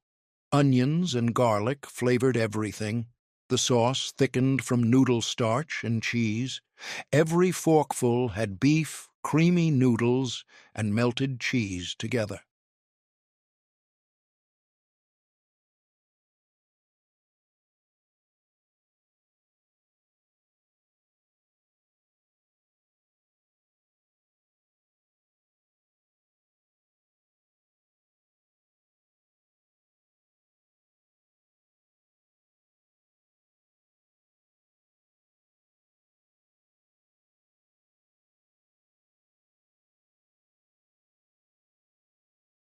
Onions and garlic flavored everything. The sauce thickened from noodle starch and cheese. Every forkful had beef, creamy noodles, and melted cheese together.